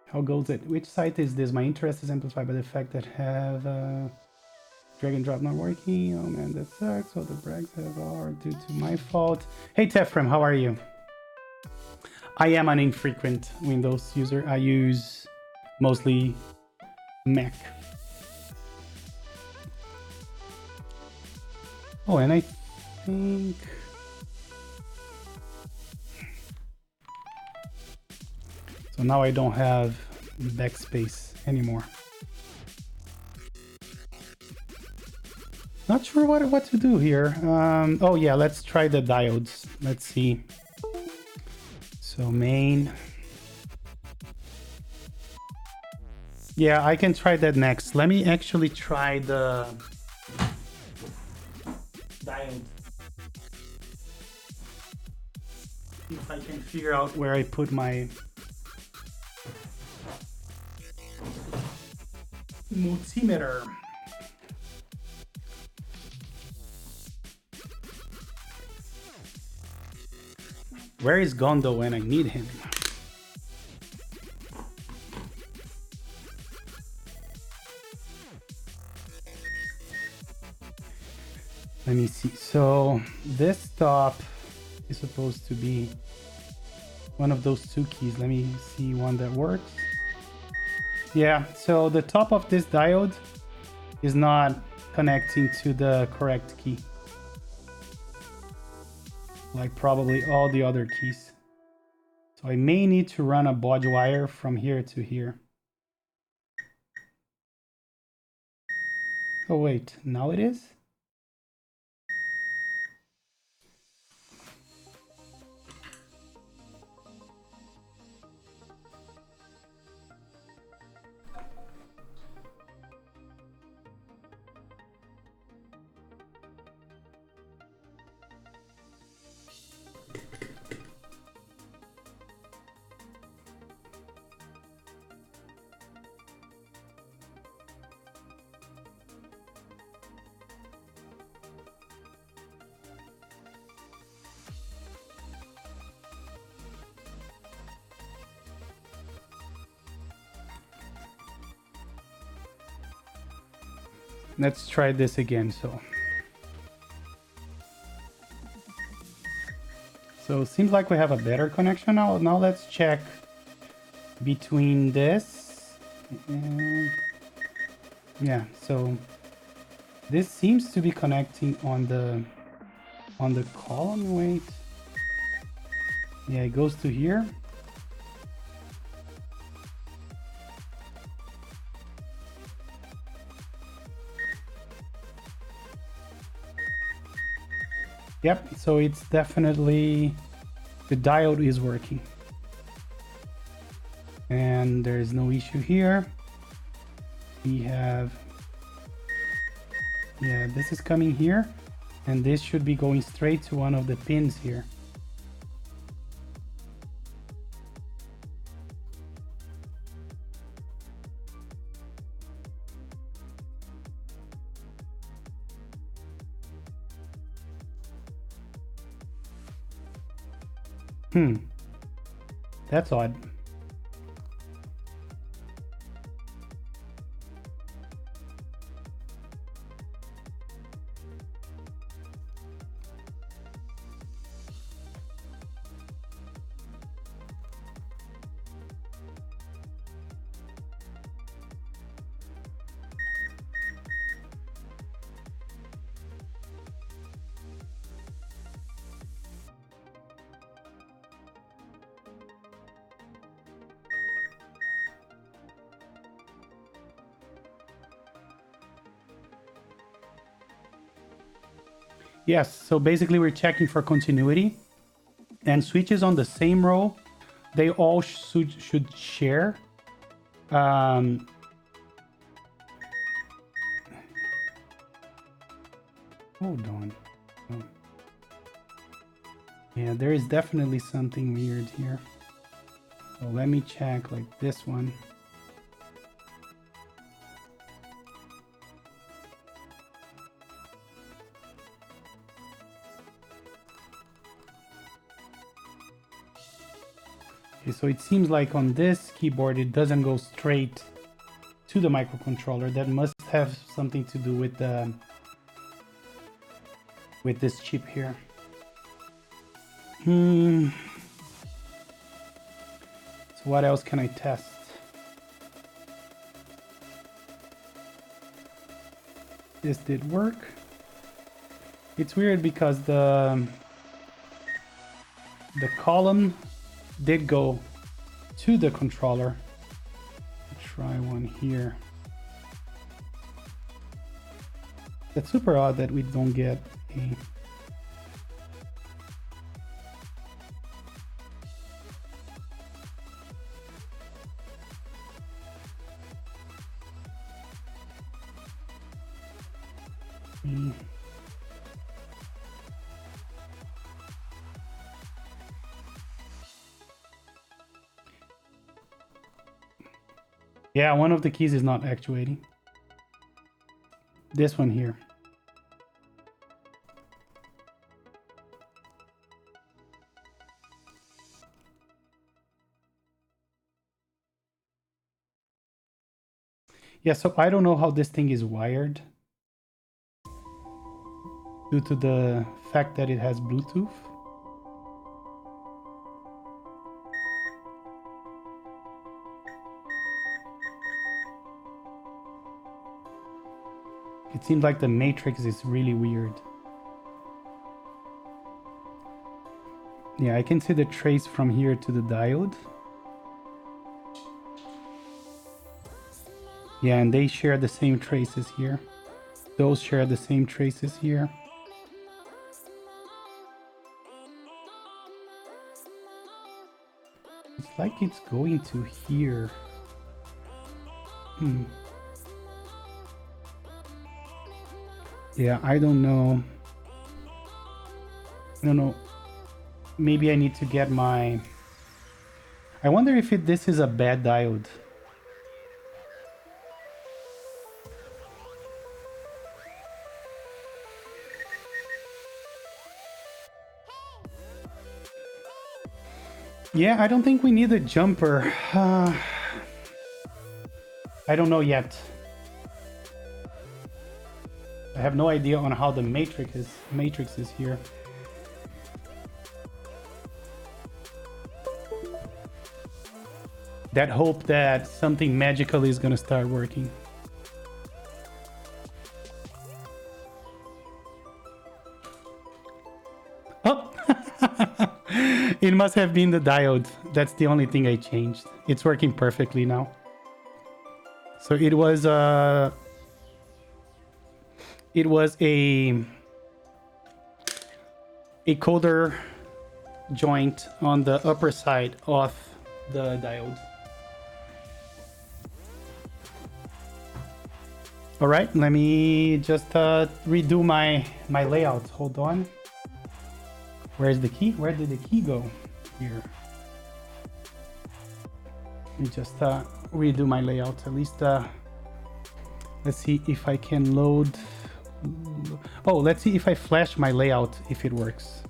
How goes it? Which site is this? My interest is amplified by the fact that have Drag and drop not working. Oh man, that sucks. So the brags have all are due to my fault. Hey Tefrem, how are you? I am an infrequent Windows user. I use mostly Mac. Oh, and I think so now I don't have backspace anymore. Not sure what to do here. Oh yeah, let's try the diodes. Let's see. So main. Yeah, I can try that next. Let me actually try the diode. If I can figure out where I put my multimeter. Where is Gondo when I need him? Let me see. So this stop is supposed to be one of those two keys. Let me see one that works. Yeah, so the top of this diode is not connecting to the correct key. Like probably all the other keys. So I may need to run a baud wire from here to here. Oh wait, now it is? Let's try this again. So it seems like we have a better connection now. Now let's check between this and yeah, so this seems to be connecting on the column. Wait, yeah, it goes to here. Yep, so it's definitely, the diode is working. And there's no issue here. We have, yeah, this is coming here. And this should be going straight to one of the pins here. That's odd. Yes, so basically we're checking for continuity, and switches on the same row, they all should share. Hold on. Oh. Yeah, there is definitely something weird here. So let me check like this one. So it seems like on this keyboard it doesn't go straight to the microcontroller. That must have something to do with this chip here. So what else can I test? This did work. It's weird because the column did go to the controller. Try one here. That's super odd that we don't get a Yeah, one of the keys is not actuating. This one here. Yeah, so I don't know how this thing is wired due to the fact that it has Bluetooth. It seems like the matrix is really weird. Yeah, I can see the trace from here to the diode. Yeah, and they share the same traces here. Those share the same traces here. It's like it's going to here. Yeah, I don't know. I don't know. Maybe I need to get my... I wonder if this is a bad diode. Yeah, I don't think we need a jumper. I don't know yet. I have no idea on how the matrix is here. That hope that something magical is gonna start working. Oh! It must have been the diode. That's the only thing I changed. It's working perfectly now. So it was a coder joint on the upper side of the diode. All right, let me just redo my layout. Hold on. Where's the key? Where did the key go? Here. Let me just redo my layout. At least let's see if I can load. Oh, let's see if I flash my layout, if it works.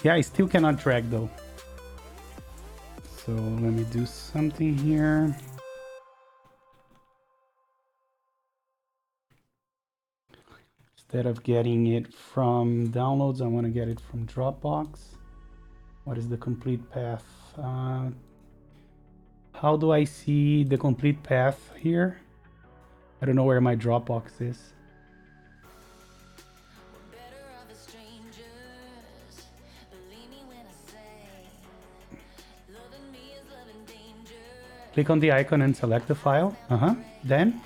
Yeah, I still cannot drag though. So let me do something here. Instead of getting it from downloads, I want to get it from Dropbox. What is the complete path? How do I see the complete path here? I don't know where my Dropbox is. Click on the icon and select the file. Then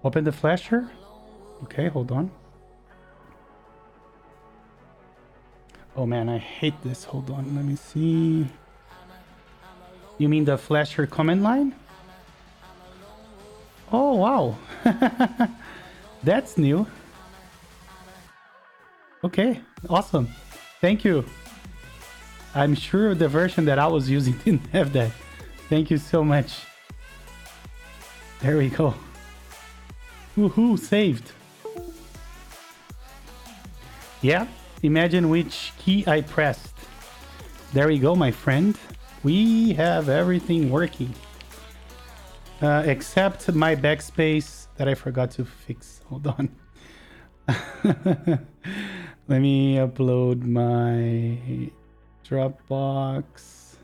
Open the flasher. Okay, hold on. Oh man, I hate this. Hold on, let me see. You mean the flasher command line? Oh wow. That's new. Okay, awesome. Thank you. I'm sure the version that I was using didn't have that. Thank you so much. There we go. Woohoo, saved. Yeah, imagine which key I pressed. There we go, my friend. We have everything working. Except my backspace that I forgot to fix. Hold on. Let me upload my Dropbox.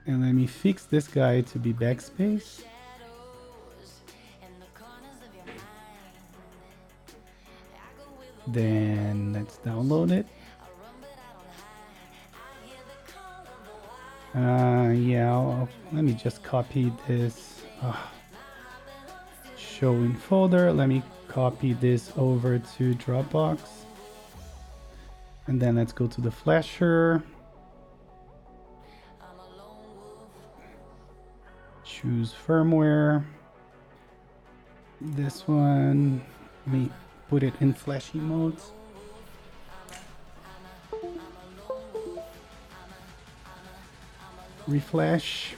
And let me fix this guy to be backspace. Then let's download it. Yeah, let me just copy this. Show in folder. Let me copy this over to Dropbox. And then let's go to the flasher. Choose firmware. This one, let me put it in flashy modes. Reflash.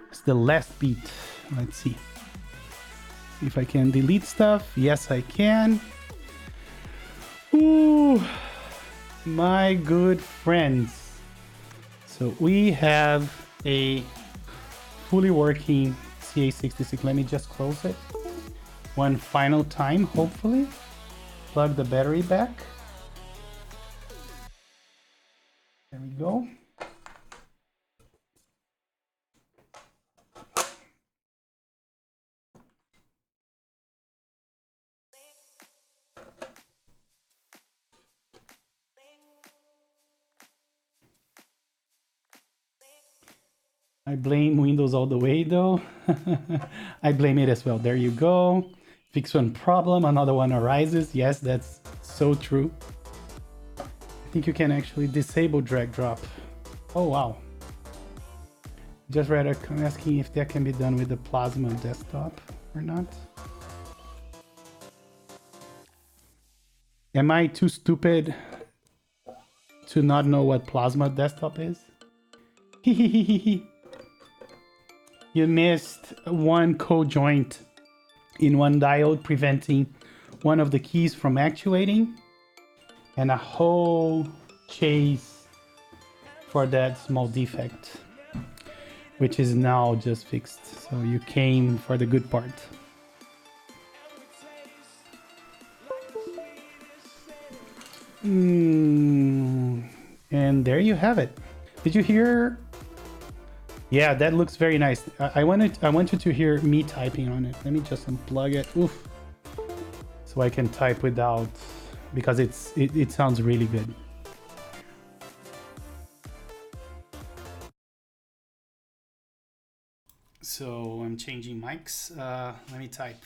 It's the last beat. Let's see. See if I can delete stuff. Yes, I can. Ooh, my good friends. So we have a fully working CA66. Let me just close it one final time, hopefully. Plug the battery back. There we go. I blame Windows all the way though. I blame it as well. There you go. Fix one problem, another one arises. Yes, that's so true. I think you can actually disable drag drop. Oh wow. Just read a comment asking if that can be done with the Plasma desktop or not. Am I too stupid to not know what Plasma desktop is? You missed one co-joint in one diode preventing one of the keys from actuating, and a whole chase for that small defect, which is now just fixed. So you came for the good part. And there you have it. Did you hear? Yeah, that looks very nice. I want you to hear me typing on it. Let me just unplug it. Oof. So I can type without, because it sounds really good. So I'm changing mics. Let me type.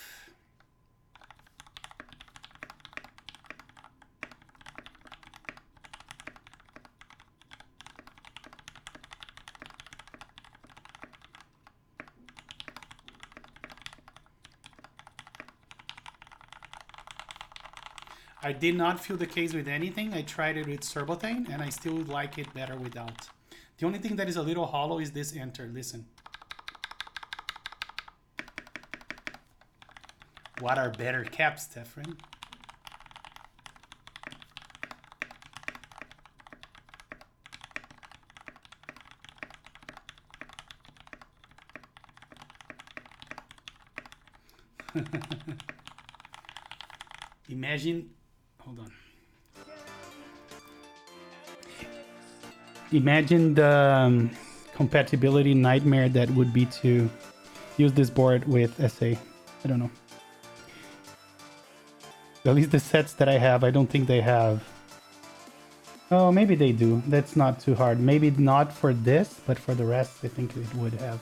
I did not fill the case with anything. I tried it with Turbotane and I still like it better without. The only thing that is a little hollow is this enter. Listen. What are better caps, Stefan? Imagine, hold on. Imagine the compatibility nightmare that would be to use this board with SA. I don't know. At least the sets that I have, I don't think they have. Oh, maybe they do. That's not too hard. Maybe not for this, but for the rest, I think it would have.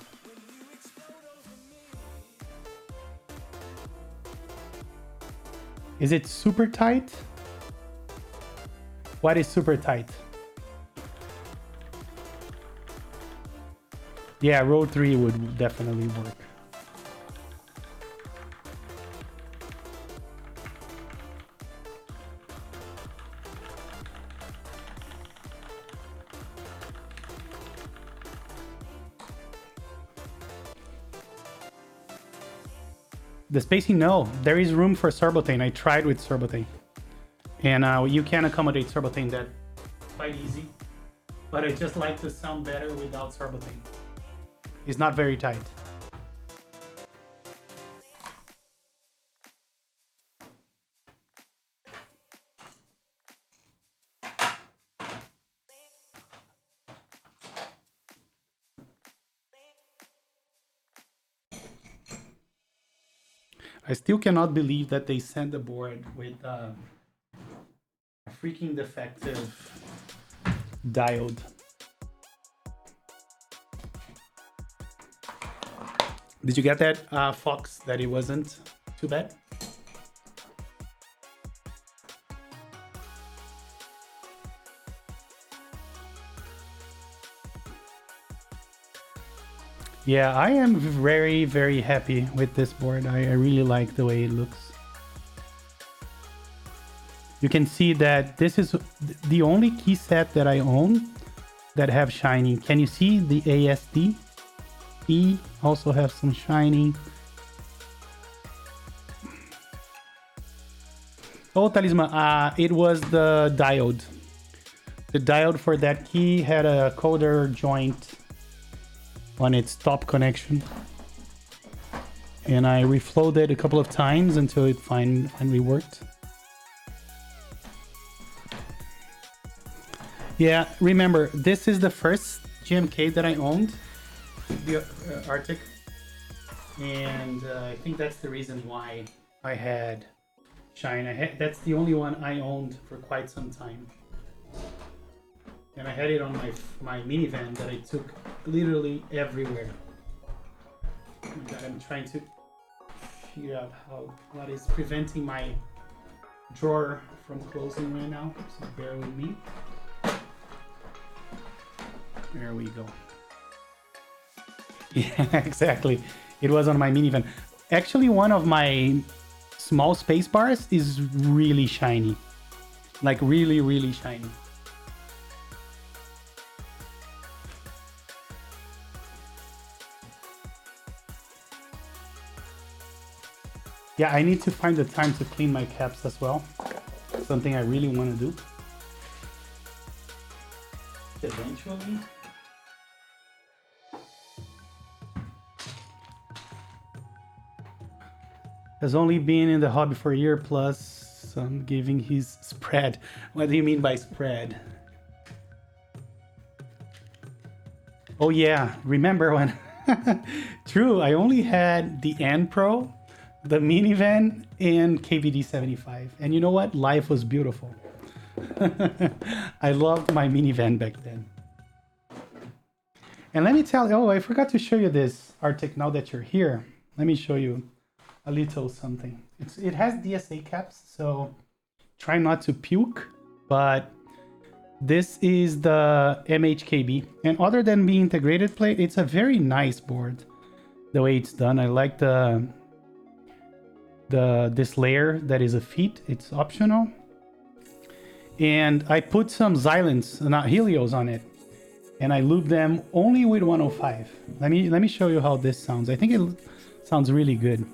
Is it super tight? What is super tight? Yeah, row 3 would definitely work. The spacing, no. There is room for Surbotane. I tried with Surbotane. And you can accommodate Surbotane that quite easy. But I just like to sound better without Surbotane. It's not very tight. I still cannot believe that they sent the board with a freaking defective diode. Did you get that, Fox, that it wasn't too bad? Yeah, I am very, very happy with this board. I really like the way it looks. You can see that this is the only Keyset that I own that have shiny. Can you see the ASD? E also have some shiny. Oh, Talisman, it was the diode. The diode for that key had a coder joint on its top connection, and I reflowed it a couple of times until it finally worked. Yeah, remember, this is the first GMK that I owned, the Arctic, and I think that's the reason why I had shine. That's the only one I owned for quite some time. And I had it on my minivan that I took literally everywhere. Oh my God, I'm trying to figure out what is preventing my drawer from closing right now. So bear with me. There we go. Yeah, exactly. It was on my minivan. Actually, one of my small space bars is really shiny. Like really, really shiny. Yeah, I need to find the time to clean my caps as well. Something I really want to do. Eventually. Has only been in the hobby for a year plus. I'm giving his spread. What do you mean by spread? Oh yeah, remember when... True, I only had the N Pro, the minivan, and KVD 75. And you know what? Life was beautiful. I loved my minivan back then. And let me tell you, oh, I forgot to show you this, Arctic, now that you're here. Let me show you a little something. It has DSA caps, so try not to puke, but this is the MHKB. And other than being integrated plate, it's a very nice board, the way it's done. I like this layer that is a feet. It's optional. And I put some Xylens, not Helios, on it. And I lube them only with 105. Let me show you how this sounds. I think it sounds really good.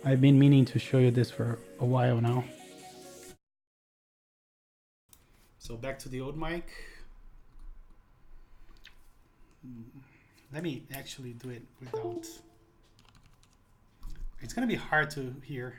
I've been meaning to show you this for a while now. So back to the old mic. Let me actually do it without... It's gonna be hard to hear.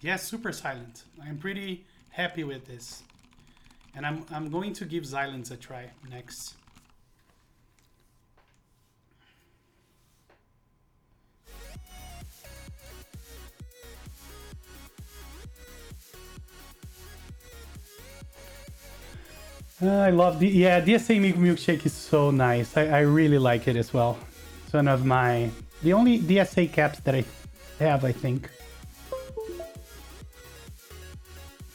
Yeah, super silent. I'm pretty happy with this. And I'm going to give Xylens a try next. I love the DSA milkshake is so nice. I really like it as well. It's one of the only DSA caps that I have, I think.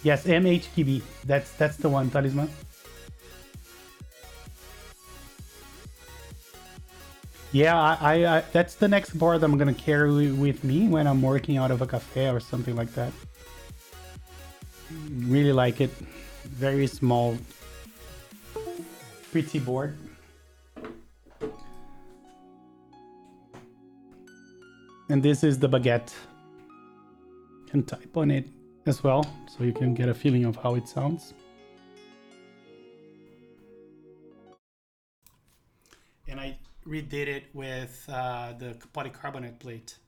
Yes, MHKB. That's the one, Talisman. Yeah, I that's the next board I'm gonna carry with me when I'm working out of a cafe or something like that. Really like it. Very small, pretty board. And this is the baguette. You can type on it as well, so you can get a feeling of how it sounds. And I redid it with the polycarbonate plate.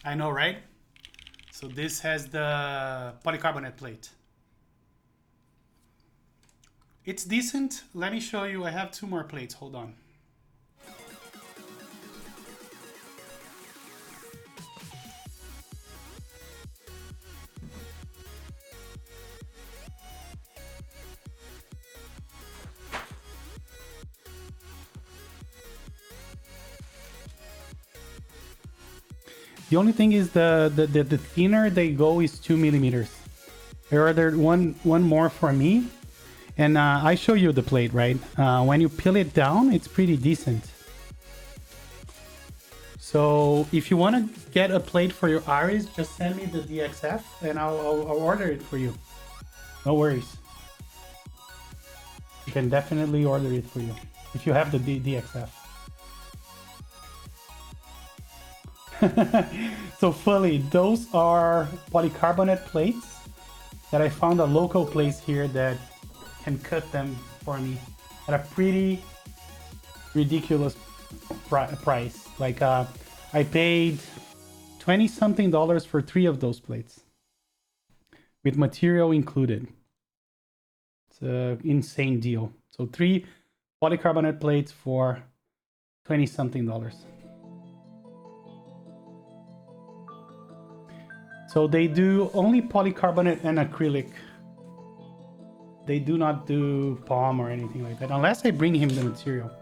I know, right? So this has the polycarbonate plate. It's decent. Let me show you. I have 2 more plates. Hold on. The only thing is the thinner they go is 2 millimeters. I ordered one more for me, and I show you the plate, right? When you peel it down, it's pretty decent. So if you want to get a plate for your Iris, just send me the DXF and I'll order it for you. No worries. You can definitely order it for you if you have the DXF. So fully, those are polycarbonate plates that I found a local place here that can cut them for me at a pretty ridiculous price. Like I paid $20-something for 3 of those plates with material included. It's an insane deal. So 3 polycarbonate plates for $20-something. So they do only polycarbonate and acrylic. They do not do POM or anything like that, unless I bring him the material.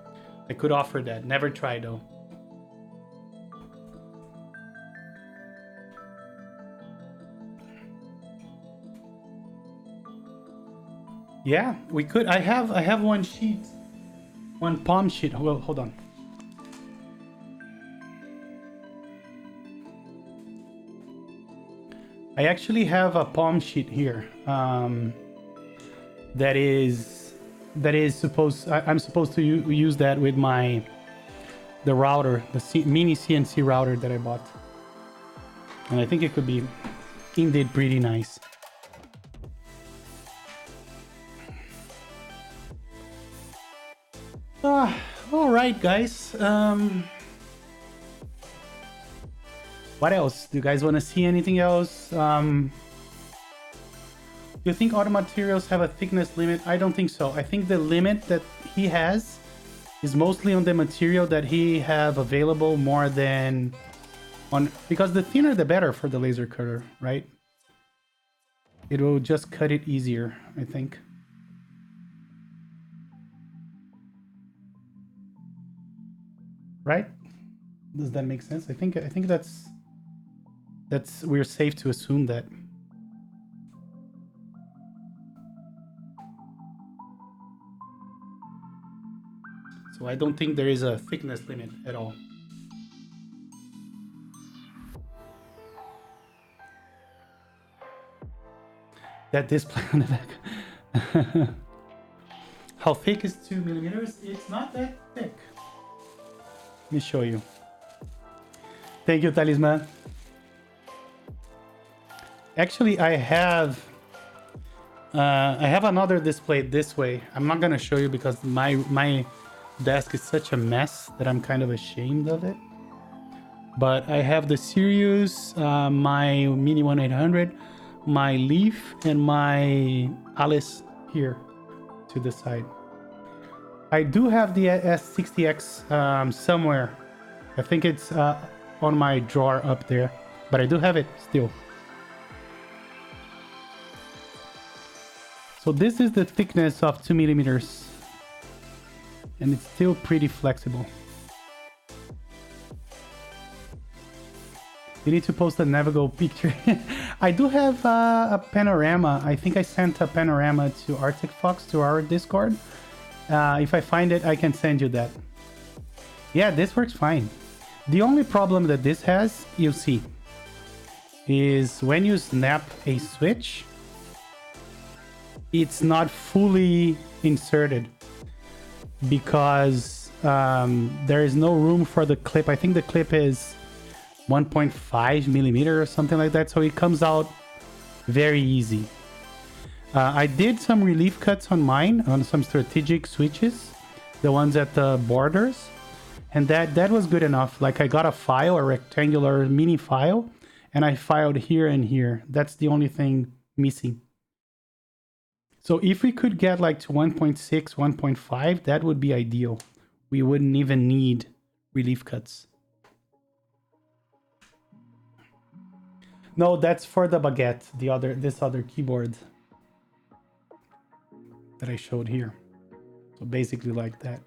I could offer that. Never try though. Yeah, we could. I have one sheet, one POM sheet. Well, hold on. I actually have a POM sheet here that is supposed. I'm supposed to use that with the router, the mini CNC router that I bought, and I think it could be indeed pretty nice. All right, guys. What else? Do you guys want to see anything else? Do you think auto materials have a thickness limit? I don't think so. I think the limit that he has is mostly on the material that he have available more than on, because the thinner the better for the laser cutter, right? It will just cut it easier, I think. Right? Does that make sense? I think that's we're safe to assume that. So I don't think there is a thickness limit at all. That display on the back. How thick is 2 millimeters? It's not that thick. Let me show you. Thank you, Talisman. Actually, I have another display this way. I'm not gonna show you because my desk is such a mess that I'm kind of ashamed of it. But I have the Sirius, my Mini 1800, my Leaf, and my Alice here to the side. I do have the S60X somewhere. I think it's on my drawer up there, but I do have it still. So this is the thickness of 2 millimeters, and it's still pretty flexible. You need to post a Navigo picture. I do have a panorama. I think I sent a panorama to Arctic Fox to our Discord. If I find it, I can send you that. Yeah, this works fine. The only problem that this has, you'll see, is when you snap a switch, it's not fully inserted because there is no room for the clip. I think the clip is 1.5 millimeter or something like that, so it comes out very easy. I did some relief cuts on mine on some strategic switches, the ones at the borders, and that was good enough. Like I got a file, a rectangular mini file, and I filed here and here. That's the only thing missing. So if we could get like to 1.6, 1.5, that would be ideal. We wouldn't even need relief cuts. No, that's for the baguette, this other keyboard that I showed here. So basically like that.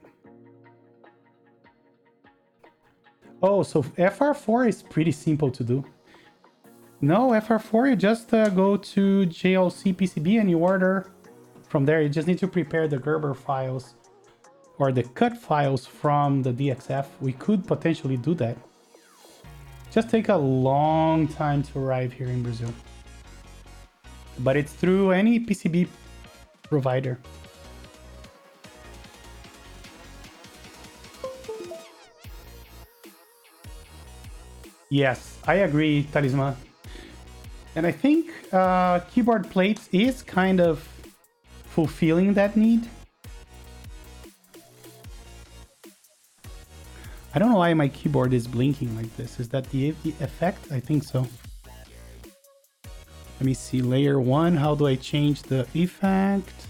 Oh, so FR4 is pretty simple to do. No, FR4, you just go to JLC PCB and you order from there. You just need to prepare the Gerber files or the cut files from the DXF. We could potentially do that. Just take a long time to arrive here in Brazil. But it's through any PCB provider. Yes, I agree, Talisman. And I think keyboard plates is kind of fulfilling that need. I don't know why my keyboard is blinking like this. Is that the effect? I think so. Let me see, layer 1. How do I change the effect?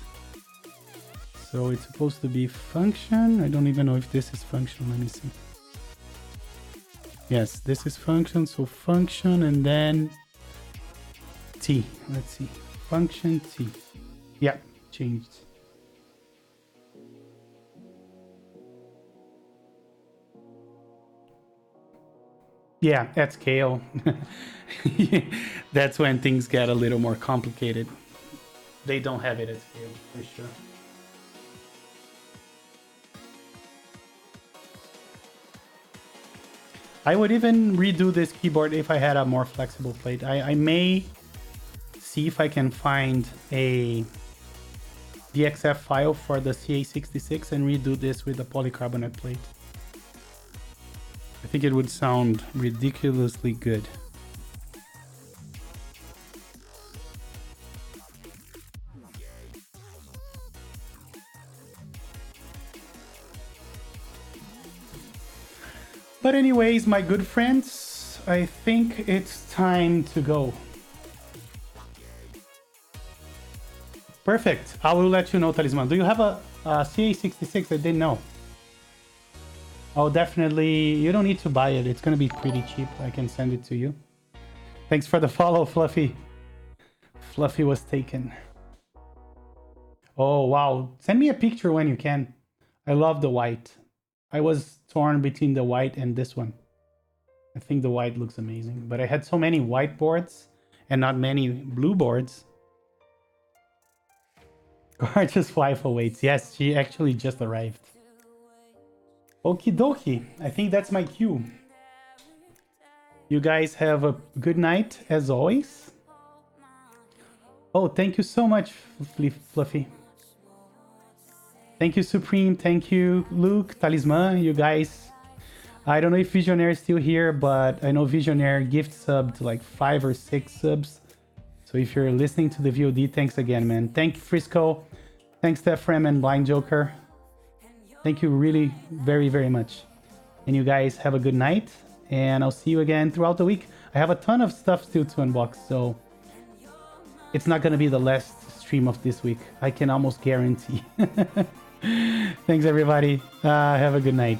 So it's supposed to be function. I don't even know if this is function. Let me see. Yes, this is function. So function and then T. Let's see. Function T. Yeah, changed. Yeah, at scale. That's when things get a little more complicated. They don't have it at scale, for sure. I would even redo this keyboard if I had a more flexible plate. I may see if I can find a DXF file for the CA66 and redo this with a polycarbonate plate. I think it would sound ridiculously good. But anyways, my good friends, I think it's time to go. Perfect. I will let you know, Talisman. Do you have a CA66? I didn't know. Oh, definitely. You don't need to buy it. It's going to be pretty cheap. I can send it to you. Thanks for the follow, Fluffy. Fluffy was taken. Oh, wow. Send me a picture when you can. I love the white. I was torn between the white and this one. I think the white looks amazing. But I had so many white boards and not many blue boards. Gorgeous wife awaits. Yes, she actually just arrived. Okie dokie. I think that's my cue. You guys have a good night as always. Oh, thank you so much, Fluffy. Thank you, Supreme. Thank you, Luke, Talisman. You guys I don't know if Visionaire is still here, but I know Visionaire gift subbed like 5 or 6 subs. So if you're listening to the VOD, thanks again, man. Thank you, Frisco. Thanks, Tefrem and Blind Joker. Thank you really very, very much. And you guys have a good night. And I'll see you again throughout the week. I have a ton of stuff still to unbox, so it's not going to be the last stream of this week. I can almost guarantee. Thanks, everybody. Have a good night.